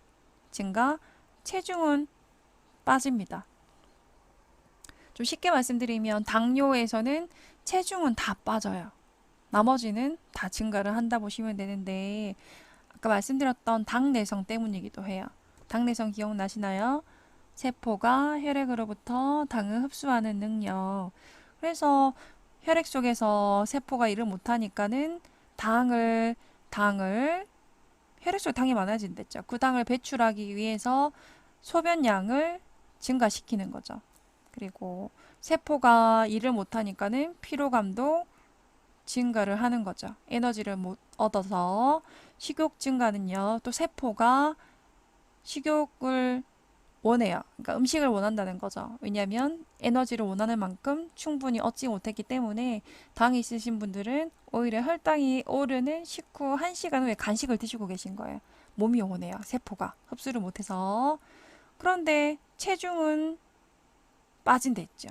증가, 체중은 빠집니다. 좀 쉽게 말씀드리면 당뇨에서는 체중은 다 빠져요. 나머지는 다 증가를 한다 보시면 되는데 아까 말씀드렸던 당내성 때문이기도 해요. 당내성 기억나시나요? 세포가 혈액으로부터 당을 흡수하는 능력. 그래서 혈액 속에서 세포가 일을 못하니까는 당을 혈액 속에 당이 많아진댔죠. 그 당을 배출하기 위해서 소변량을 증가시키는 거죠. 그리고 세포가 일을 못하니까는 피로감도 증가를 하는 거죠. 에너지를 못 얻어서 식욕 증가는요. 또 세포가 식욕을 원해요. 그러니까 음식을 원한다는 거죠. 왜냐하면 에너지를 원하는 만큼 충분히 얻지 못했기 때문에 당이 있으신 분들은 오히려 혈당이 오르는 식후 1시간 후에 간식을 드시고 계신 거예요. 몸이 원해요. 세포가 흡수를 못해서. 그런데 체중은 빠진댔죠.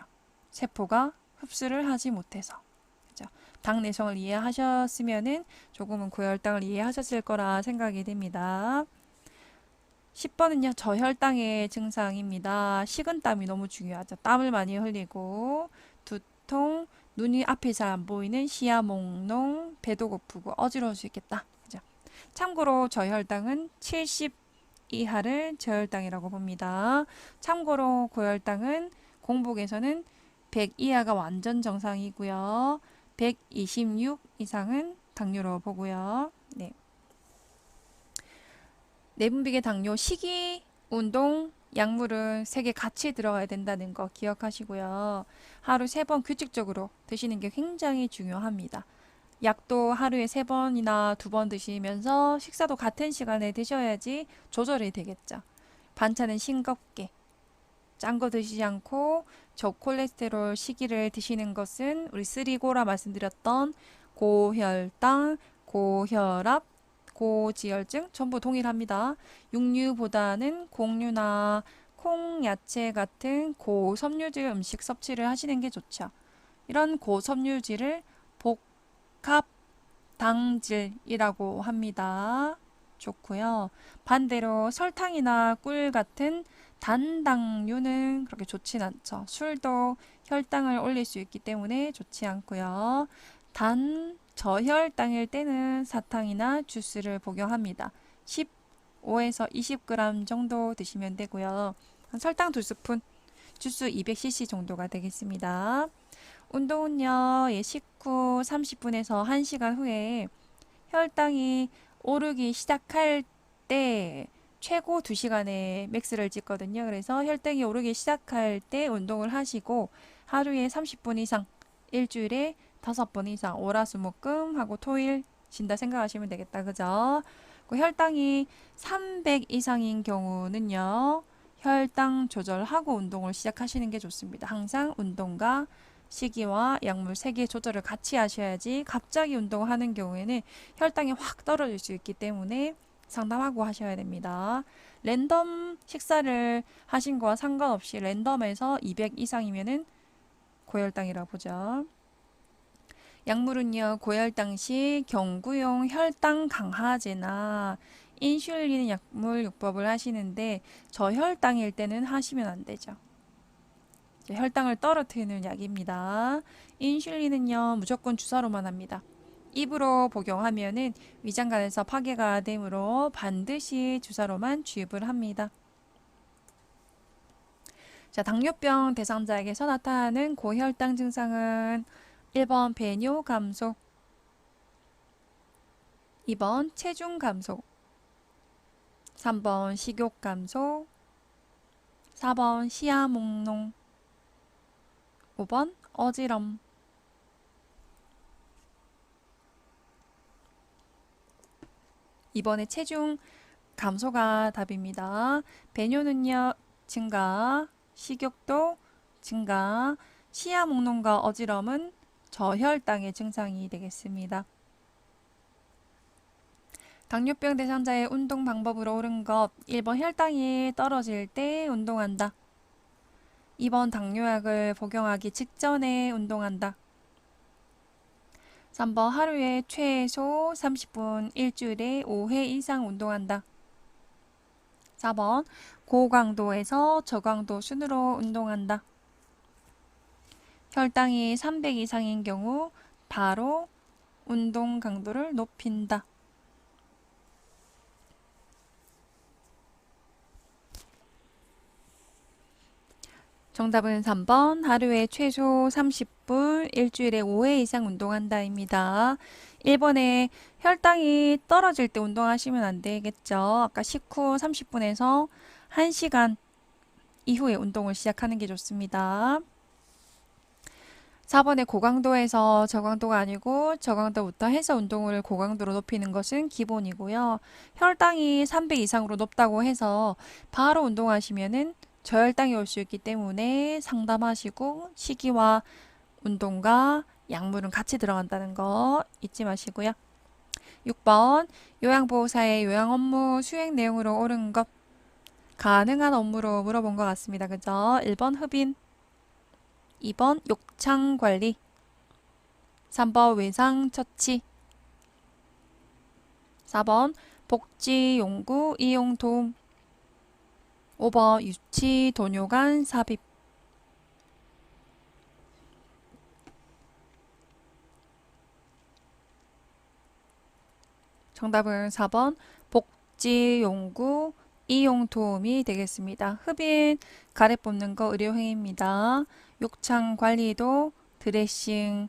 세포가 흡수를 하지 못해서. 그죠? 당 내성을 이해하셨으면은 조금은 고혈당을 이해하셨을 거라 생각이 됩니다. 10번은요, 저혈당의 증상입니다. 식은땀이 너무 중요하죠. 땀을 많이 흘리고, 두통, 눈이 앞이 잘 안 보이는 시야몽롱, 배도 고프고 어지러울 수 있겠다. 그죠? 참고로 저혈당은 70 이하를 저혈당이라고 봅니다. 참고로 고혈당은 공복에서는 100 이하가 완전 정상이고요. 126 이상은 당뇨로 보고요. 네. 내분비계 당뇨, 식이, 운동, 약물은 3개 같이 들어가야 된다는 거 기억하시고요. 하루 3번 규칙적으로 드시는 게 굉장히 중요합니다. 약도 하루에 3번이나 2번 드시면서 식사도 같은 시간에 드셔야지 조절이 되겠죠. 반찬은 싱겁게 짠 거 드시지 않고 저콜레스테롤 시기를 드시는 것은 우리 쓰리고라 말씀드렸던 고혈당, 고혈압, 고지혈증 전부 동일합니다. 육류보다는 곡류나 콩, 야채 같은 고섬유질 음식 섭취를 하시는 게 좋죠. 이런 고섬유질을 복합당질이라고 합니다. 좋고요. 반대로 설탕이나 꿀 같은 단당류는 그렇게 좋진 않죠. 술도 혈당을 올릴 수 있기 때문에 좋지 않고요. 저혈당일 때는 사탕이나 주스를 복용합니다. 15에서 20g 정도 드시면 되고요. 설탕 2스푼, 주스 200cc 정도가 되겠습니다. 운동은요, 식후 30분에서 1시간 후에 혈당이 오르기 시작할 때 최고 2시간에 맥스를 찍거든요. 그래서 혈당이 오르기 시작할 때 운동을 하시고 하루에 30분 이상, 일주일에 5번 이상, 월화수목금하고 토일 쉰다 생각하시면 되겠다. 그죠? 그 혈당이 300 이상인 경우는요. 혈당 조절하고 운동을 시작하시는 게 좋습니다. 항상 운동과 식이와 약물 3개 조절을 같이 하셔야지 갑자기 운동을 하는 경우에는 혈당이 확 떨어질 수 있기 때문에 상담하고 하셔야 됩니다. 랜덤 식사를 하신 거와 상관없이 랜덤에서 200 이상이면은 고혈당이라 보죠. 약물은요, 고혈당 시 경구용 혈당 강화제나 인슐린 약물 요법을 하시는데 저혈당일 때는 하시면 안 되죠. 혈당을 떨어뜨리는 약입니다. 인슐린은요, 무조건 주사로만 합니다. 입으로 복용하면은 위장관에서 파괴가 되므로 반드시 주사로만 주입을 합니다. 자, 당뇨병 대상자에게서 나타나는 고혈당 증상은 1번 배뇨 감소, 2번 체중 감소, 3번 식욕 감소, 4번 시야 몽롱, 5번 어지럼. 이번에 체중 감소가 답입니다. 배뇨는요, 증가, 식욕도 증가, 시야 몽롱과 어지럼은 저혈당의 증상이 되겠습니다. 당뇨병 대상자의 운동 방법으로 옳은 것 1번 혈당이 떨어질 때 운동한다. 2번 당뇨약을 복용하기 직전에 운동한다. 3번 하루에 최소 30분 일주일에 5회 이상 운동한다. 4번 고강도에서 저강도 순으로 운동한다. 혈당이 300 이상인 경우 바로 운동 강도를 높인다. 정답은 3번. 하루에 최소 30분, 일주일에 5회 이상 운동한다입니다. 1번에 혈당이 떨어질 때 운동하시면 안 되겠죠. 아까 식후 30분에서 1시간 이후에 운동을 시작하는 게 좋습니다. 4번에 고강도에서 저강도가 아니고 저강도부터 해서 운동을 고강도로 높이는 것은 기본이고요. 혈당이 300 이상으로 높다고 해서 바로 운동하시면은 저혈당이 올 수 있기 때문에 상담하시고 식이와 운동과 약물은 같이 들어간다는 거 잊지 마시고요. 6번 요양보호사의 요양 업무 수행 내용으로 옳은 것 가능한 업무로 물어본 것 같습니다. 그죠? 1번 흡인, 2번 욕창 관리, 3번 외상 처치, 4번 복지 연구 이용 도움, 5번 유치 도뇨 간 삽입. 정답은 4번 복지 연구 이용 도움이 되겠습니다. 흡인 가래 뽑는 거 의료행위입니다. 욕창 관리도 드레싱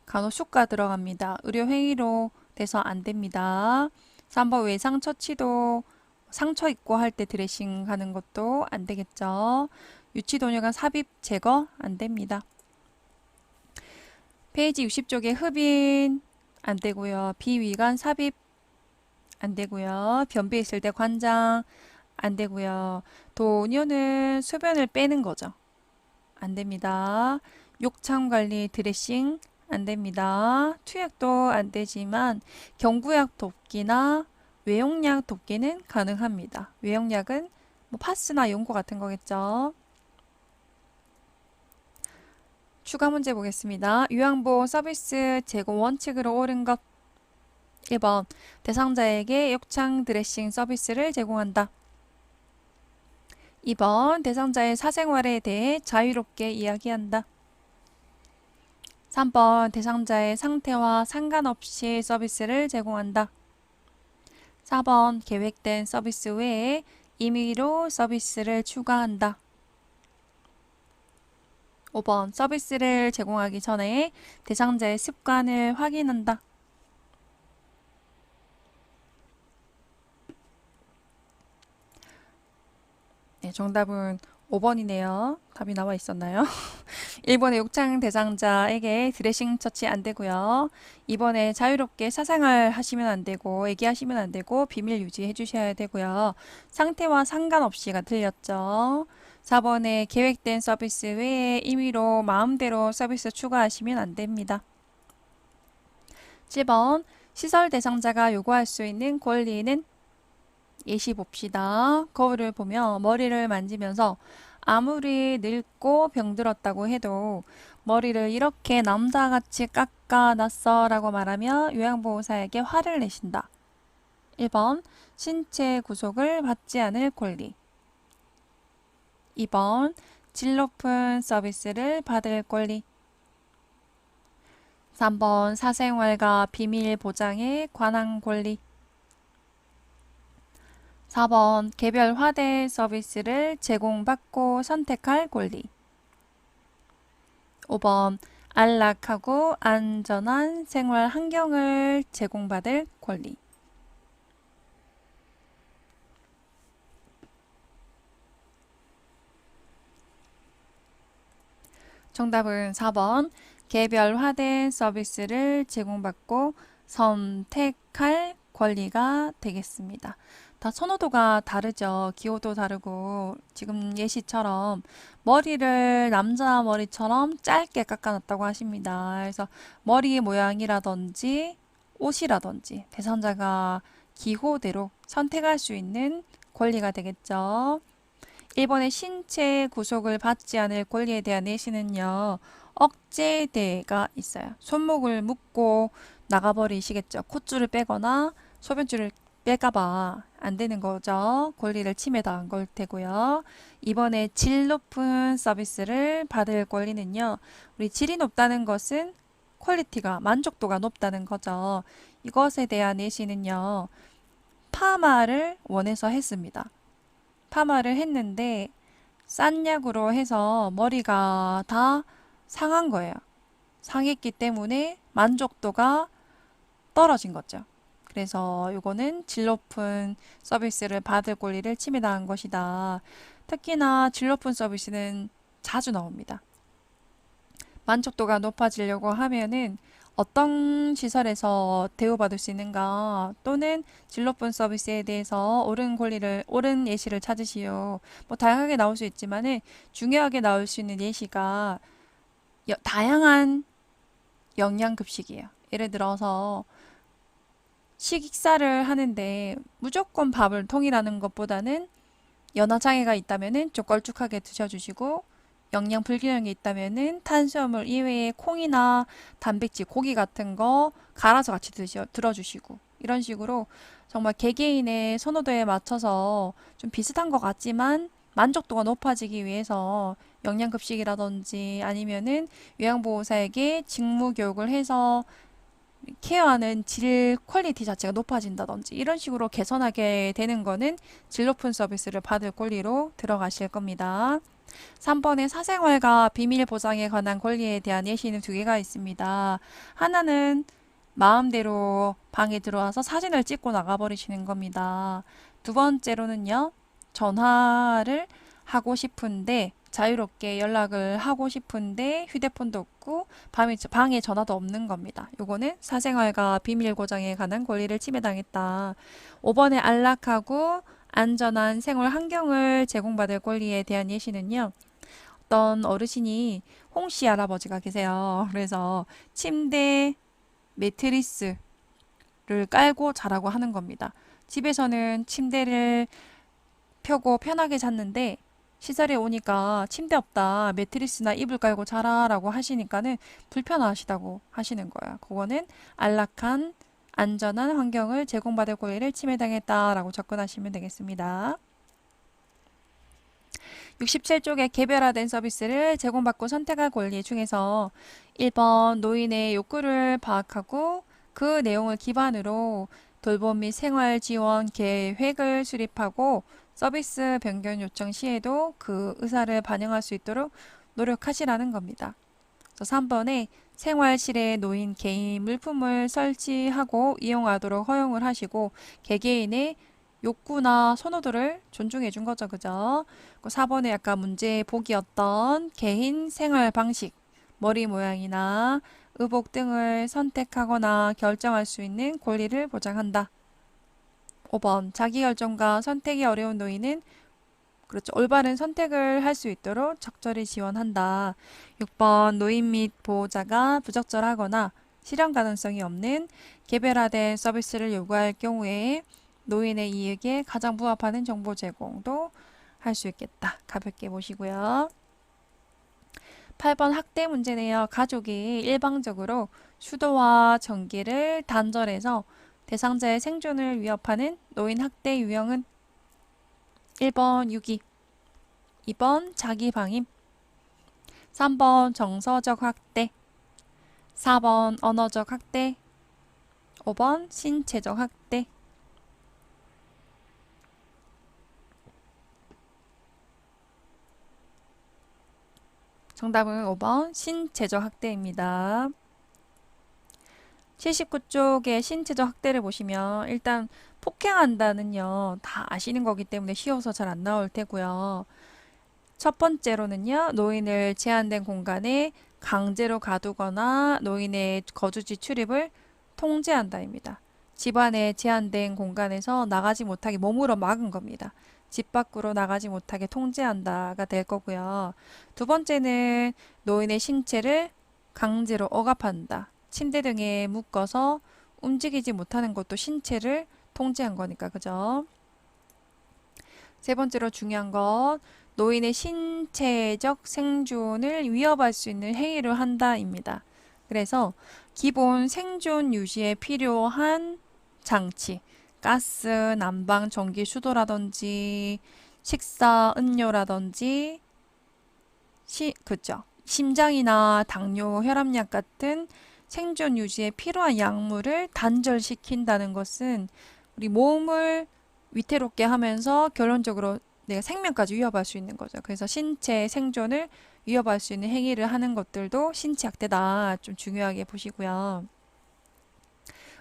간호수가 들어갑니다. 의료행위로 돼서 안 됩니다. 3번 외상 처치도 상처 입고 할 때 드레싱 하는 것도 안 되겠죠. 유치도뇨관 삽입 제거 안 됩니다. 페이지 60쪽에 흡인 안 되고요. 비위관 삽입 안 되고요. 변비 있을 때 관장 안 되고요. 도뇨는 소변을 빼는 거죠. 안 됩니다. 욕창 관리 드레싱 안 됩니다. 투약도 안 되지만 경구약 돕기나 외용약 돕기는 가능합니다. 외용약은 뭐 파스나 연고 같은 거겠죠. 추가 문제 보겠습니다. 요양보호 서비스 제공 원칙으로 옳은 것 1번 대상자에게 욕창 드레싱 서비스를 제공한다. 2번 대상자의 사생활에 대해 자유롭게 이야기한다. 3번 대상자의 상태와 상관없이 서비스를 제공한다. 4번 계획된 서비스 외에 임의로 서비스를 추가한다. 5번 서비스를 제공하기 전에 대상자의 습관을 확인한다. 네, 정답은 5번이네요. 답이 나와 있었나요? 1번에 욕창 대상자에게 드레싱 처치 안 되고요. 2번에 자유롭게 사생활 하시면 안 되고 얘기하시면 안 되고 비밀 유지해 주셔야 되고요. 상태와 상관없이가 틀렸죠. 4번에 계획된 서비스 외에 임의로 마음대로 서비스 추가하시면 안 됩니다. 7번 시설 대상자가 요구할 수 있는 권리는 예시 봅시다. 거울을 보며 머리를 만지면서 아무리 늙고 병들었다고 해도 머리를 이렇게 남자같이 깎아놨어 라고 말하며 요양보호사에게 화를 내신다. 1번 신체 구속을 받지 않을 권리. 2번 질 높은 서비스를 받을 권리. 3번 사생활과 비밀 보장에 관한 권리. 4번 개별 화대 서비스를 제공받고 선택할 권리. 5번 안락하고 안전한 생활 환경을 제공받을 권리. 정답은 4번 개별화된 서비스를 제공받고 선택할 권리가 되겠습니다. 다 선호도가 다르죠. 기호도 다르고 지금 예시처럼 머리를 남자 머리처럼 짧게 깎아놨다고 하십니다. 그래서 머리 모양이라든지 옷이라든지 대상자가 기호대로 선택할 수 있는 권리가 되겠죠. 1번의 신체 구속을 받지 않을 권리에 대한 예시는요. 억제대가 있어요. 손목을 묶고 나가버리시겠죠. 콧줄을 빼거나 소변줄을 빼가봐 안 되는 거죠. 권리를 침해당한 걸 테고요. 이번에 질 높은 서비스를 받을 권리는요. 우리 질이 높다는 것은 퀄리티가 만족도가 높다는 거죠. 이것에 대한 예시는요. 파마를 원해서 했습니다. 파마를 했는데 싼 약으로 해서 머리가 다 상한 거예요. 상했기 때문에 만족도가 떨어진 거죠. 그래서 이거는 질 높은 서비스를 받을 권리를 침해당한 것이다. 특히나 질 높은 서비스는 자주 나옵니다. 만족도가 높아지려고 하면은 어떤 시설에서 대우받을 수 있는가 또는 질 높은 서비스에 대해서 옳은 예시를 찾으시오. 뭐 다양하게 나올 수 있지만은 중요하게 나올 수 있는 예시가 다양한 영양급식이에요. 예를 들어서 식사를 하는데 무조건 밥을 통일하는 것보다는 연화장애가 있다면은 좀 걸쭉하게 드셔주시고 영양 불균형이 있다면은 탄수화물 이외에 콩이나 단백질, 고기 같은 거 갈아서 같이 들어주시고 이런 식으로 정말 개개인의 선호도에 맞춰서 좀 비슷한 것 같지만 만족도가 높아지기 위해서 영양급식이라든지 아니면은 요양보호사에게 직무 교육을 해서 케어하는 질 퀄리티 자체가 높아진다든지 이런 식으로 개선하게 되는 거는 질 높은 서비스를 받을 권리로 들어가실 겁니다. 3번에 사생활과 비밀 보장에 관한 권리에 대한 예시는 두 개가 있습니다. 하나는 마음대로 방에 들어와서 사진을 찍고 나가버리시는 겁니다. 두 번째로는요, 전화를 하고 싶은데 자유롭게 연락을 하고 싶은데 휴대폰도 없고 방에 전화도 없는 겁니다. 요거는 사생활과 비밀 보장에 관한 권리를 침해당했다. 5번에 안락하고 안전한 생활 환경을 제공받을 권리에 대한 예시는요. 어떤 어르신이 홍씨 할아버지가 계세요. 그래서 침대 매트리스를 깔고 자라고 하는 겁니다. 집에서는 침대를 펴고 편하게 잤는데 시설에 오니까 침대 없다. 매트리스나 이불 깔고 자라라고 하시니까는 불편하시다고 하시는 거예요. 그거는 안락한 안전한 환경을 제공받을 권리를 침해당했다라고 접근하시면 되겠습니다. 67쪽의 개별화된 서비스를 제공받고 선택할 권리 중에서 1번 노인의 욕구를 파악하고 그 내용을 기반으로 돌봄 및 생활 지원 계획을 수립하고 서비스 변경 요청 시에도 그 의사를 반영할 수 있도록 노력하시라는 겁니다. 3번에 생활실에 노인 개인 물품을 설치하고 이용하도록 허용을 하시고 개개인의 욕구나 선호도를 존중해 준 거죠. 그죠? 4번에 약간 문제 보기였던 개인 생활 방식, 머리 모양이나 의복 등을 선택하거나 결정할 수 있는 권리를 보장한다. 5번 자기결정과 선택이 어려운 노인은 그렇죠. 올바른 선택을 할 수 있도록 적절히 지원한다. 6번 노인 및 보호자가 부적절하거나 실현 가능성이 없는 개별화된 서비스를 요구할 경우에 노인의 이익에 가장 부합하는 정보 제공도 할 수 있겠다. 가볍게 보시고요. 8번 학대 문제네요. 가족이 일방적으로 수도와 전기를 단절해서 대상자의 생존을 위협하는 노인 학대 유형은 1번 유기, 2번 자기방임, 3번 정서적 학대, 4번 언어적 학대, 5번 신체적 학대. 정답은 5번 신체적 학대입니다. 79쪽의 신체적 학대를 보시면 일단 폭행한다는요 다 아시는 거기 때문에 쉬워서 잘 안 나올 테고요. 첫 번째로는요 노인을 제한된 공간에 강제로 가두거나 노인의 거주지 출입을 통제한다입니다. 집안의 제한된 공간에서 나가지 못하게 몸으로 막은 겁니다. 집 밖으로 나가지 못하게 통제한다가 될 거고요. 두 번째는 노인의 신체를 강제로 억압한다. 침대 등에 묶어서 움직이지 못하는 것도 신체를 통제한 거니까 그죠? 세 번째로 중요한 건 노인의 신체적 생존을 위협할 수 있는 행위를 한다입니다. 그래서 기본 생존 유지에 필요한 장치, 가스, 난방, 전기, 수도라든지 식사, 음료라든지 그죠? 심장이나 당뇨, 혈압약 같은 생존 유지에 필요한 약물을 단절시킨다는 것은 우리 몸을 위태롭게 하면서 결론적으로 내가 생명까지 위협할 수 있는 거죠. 그래서 신체 생존을 위협할 수 있는 행위를 하는 것들도 신체학대다. 좀 중요하게 보시고요.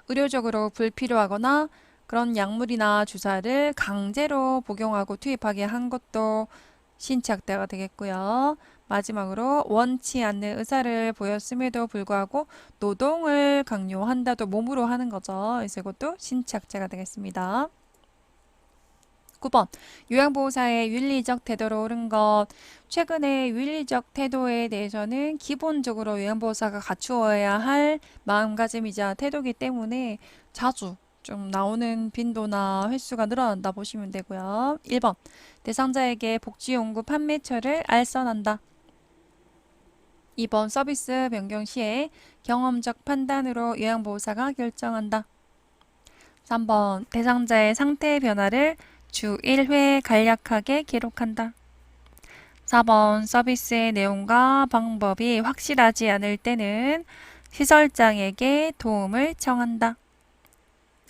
의료적으로 불필요하거나 그런 약물이나 주사를 강제로 복용하고 투입하게 한 것도 신체학대가 되겠고요. 마지막으로 원치 않는 의사를 보였음에도 불구하고 노동을 강요한다도 몸으로 하는 거죠. 그래서 이것도 신체학대가 되겠습니다. 9번 요양보호사의 윤리적 태도로 옳은 것. 최근에 윤리적 태도에 대해서는 기본적으로 요양보호사가 갖추어야 할 마음가짐이자 태도기 때문에 자주 좀 나오는 빈도나 횟수가 늘어난다 보시면 되고요. 1번 대상자에게 복지용구 판매처를 알선한다. 2번 서비스 변경 시에 경험적 판단으로 요양보호사가 결정한다. 3번 대상자의 상태 변화를 주 1회 간략하게 기록한다. 4번 서비스의 내용과 방법이 확실하지 않을 때는 시설장에게 도움을 청한다.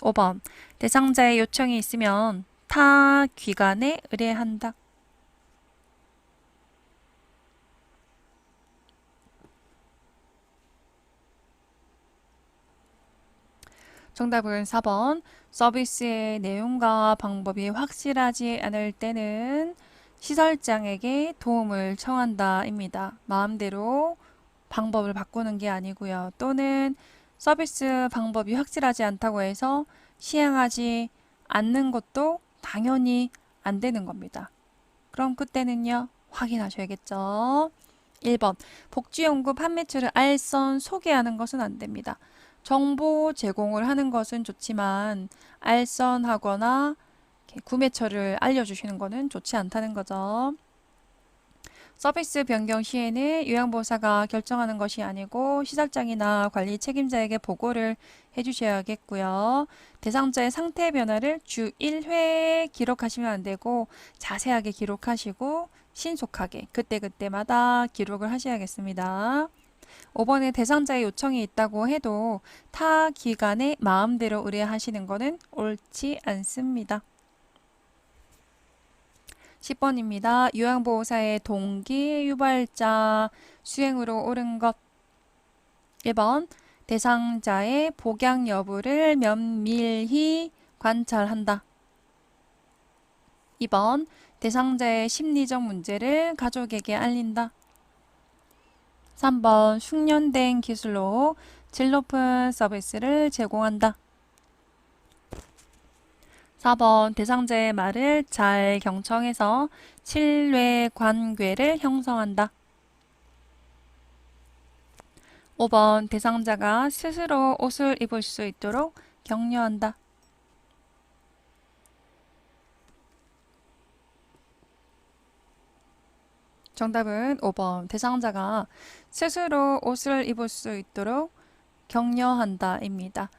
5번 대상자의 요청이 있으면 타 기관에 의뢰한다. 정답은 4번 서비스의 내용과 방법이 확실하지 않을 때는 시설장에게 도움을 청한다 입니다. 마음대로 방법을 바꾸는 게 아니고요. 또는 서비스 방법이 확실하지 않다고 해서 시행하지 않는 것도 당연히 안 되는 겁니다. 그럼 그때는요, 확인하셔야겠죠. 1번 복지연구 판매처를 알선 소개하는 것은 안 됩니다. 정보 제공을 하는 것은 좋지만 알선하거나 구매처를 알려주시는 것은 좋지 않다는 거죠. 서비스 변경 시에는 요양보호사가 결정하는 것이 아니고 시설장이나 관리 책임자에게 보고를 해주셔야겠고요. 대상자의 상태 변화를 주 1회 기록하시면 안 되고 자세하게 기록하시고 신속하게 그때그때마다 기록을 하셔야겠습니다. 5번에 대상자의 요청이 있다고 해도 타 기관에 마음대로 의뢰하시는 것은 옳지 않습니다. 10번입니다. 요양보호사의 동기 유발자 수행으로 옳은 것. 1번 대상자의 복양 여부를 면밀히 관찰한다. 2번 대상자의 심리적 문제를 가족에게 알린다. 3번 숙련된 기술로 질 높은 서비스를 제공한다. 4번 대상자의 말을 잘 경청해서 신뢰 관계를 형성한다. 5번 대상자가 스스로 옷을 입을 수 있도록 격려한다. 정답은 5번 대상자가 스스로 옷을 입을 수 있도록 격려한다 입니다.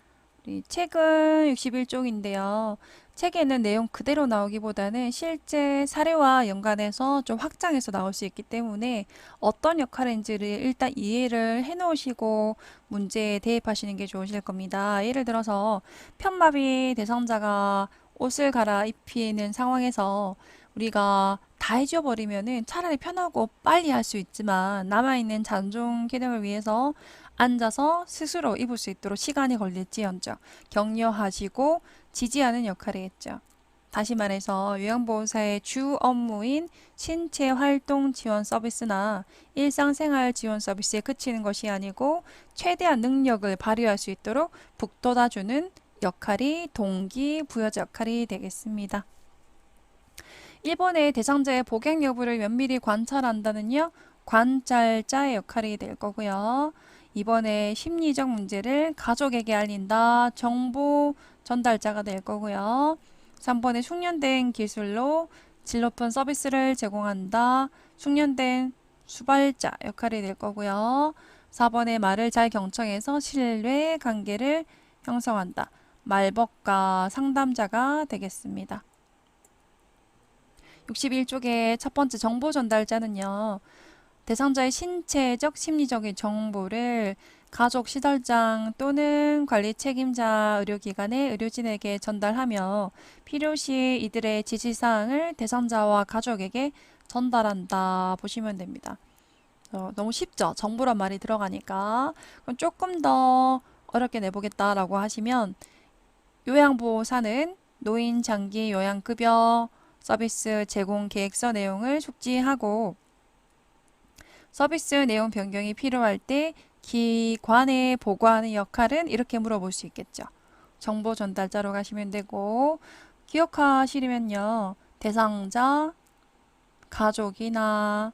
우리 책은 61쪽인데요. 책에는 내용 그대로 나오기보다는 실제 사례와 연관해서 좀 확장해서 나올 수 있기 때문에 어떤 역할인지를 일단 이해를 해 놓으시고 문제에 대입하시는 게 좋으실 겁니다. 예를 들어서 편마비 대상자가 옷을 갈아입히는 상황에서 우리가 다 해줘 버리면은 차라리 편하고 빨리 할 수 있지만 남아있는 잔존 기능을 위해서 앉아서 스스로 입을 수 있도록 시간이 걸릴지언정 격려하시고 지지하는 역할이겠죠. 다시 말해서 요양보호사의 주 업무인 신체활동 지원 서비스나 일상생활 지원 서비스에 그치는 것이 아니고 최대한 능력을 발휘할 수 있도록 북돋아주는 역할이 동기부여자 역할이 되겠습니다. 1번의 대상자의 복양 여부를 면밀히 관찰한다는요. 관찰자의 역할이 될 거고요. 2번에 심리적 문제를 가족에게 알린다. 정보 전달자가 될 거고요. 3번에 숙련된 기술로 질 높은 서비스를 제공한다. 숙련된 수발자 역할이 될 거고요. 4번에 말을 잘 경청해서 신뢰 관계를 형성한다. 말벗가 상담자가 되겠습니다. 61쪽의 첫 번째 정보 전달자는요. 대상자의 신체적, 심리적인 정보를 가족 시설장 또는 관리 책임자 의료기관의 의료진에게 전달하며 필요시 이들의 지시사항을 대상자와 가족에게 전달한다 보시면 됩니다. 너무 쉽죠? 정보란 말이 들어가니까. 그럼 조금 더 어렵게 내보겠다라고 하시면 요양보호사는 노인 장기 요양급여 서비스 제공 계획서 내용을 숙지하고 서비스 내용 변경이 필요할 때 기관에 보고하는 역할은 이렇게 물어볼 수 있겠죠. 정보 전달자로 가시면 되고 기억하시려면요. 대상자, 가족이나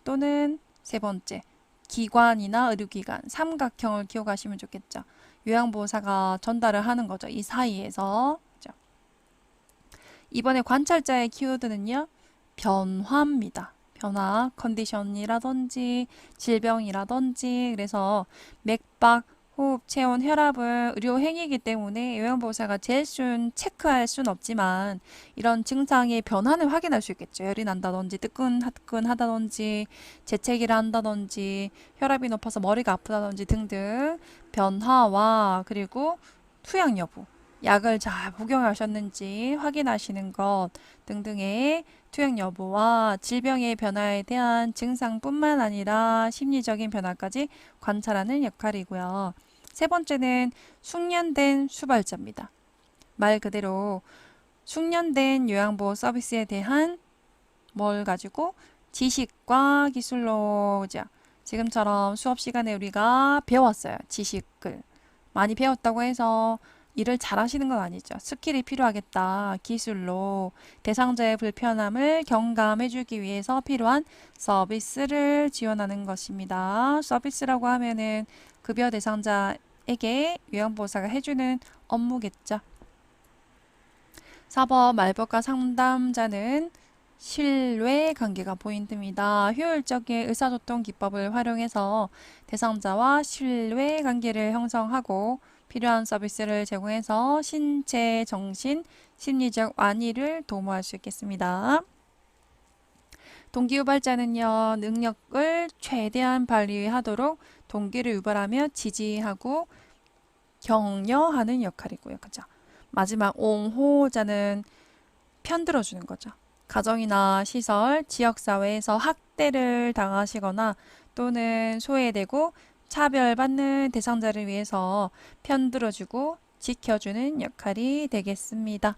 또는 세 번째 기관이나 의료기관 삼각형을 기억하시면 좋겠죠. 요양보호사가 전달을 하는 거죠. 이 사이에서. 그죠? 이번에 관찰자의 키워드는요. 변화입니다. 변화, 컨디션이라든지 질병이라든지 그래서 맥박, 호흡, 체온, 혈압은 의료 행위이기 때문에 요양보호사가 제일 쉬운 체크할 수는 없지만 이런 증상의 변화는 확인할 수 있겠죠. 열이 난다든지 뜨끈하다든지 재채기를 한다든지 혈압이 높아서 머리가 아프다든지 등등 변화와 그리고 투약 여부 약을 잘 복용하셨는지 확인하시는 것 등등의 투약 여부와 질병의 변화에 대한 증상뿐만 아니라 심리적인 변화까지 관찰하는 역할이고요. 세 번째는 숙련된 수발자입니다. 말 그대로 숙련된 요양보호 서비스에 대한 뭘 가지고 지식과 기술로 지금처럼 수업 시간에 우리가 배웠어요. 지식을 많이 배웠다고 해서 일을 잘 하시는 건 아니죠. 스킬이 필요하겠다. 기술로 대상자의 불편함을 경감해주기 위해서 필요한 서비스를 지원하는 것입니다. 서비스라고 하면은 급여 대상자에게 요양보호사가 해주는 업무겠죠. 4번 말법과 상담자는 신뢰 관계가 포인트입니다. 효율적인 의사소통 기법을 활용해서 대상자와 신뢰 관계를 형성하고 필요한 서비스를 제공해서 신체, 정신, 심리적 완의를 도모할 수 있겠습니다. 동기유발자는요, 능력을 최대한 발휘하도록 동기를 유발하며 지지하고 격려하는 역할이고요. 그죠? 마지막 옹호자는 편들어주는 거죠. 가정이나 시설, 지역사회에서 학대를 당하시거나 또는 소외되고 차별받는 대상자를 위해서 편들어주고 지켜주는 역할이 되겠습니다.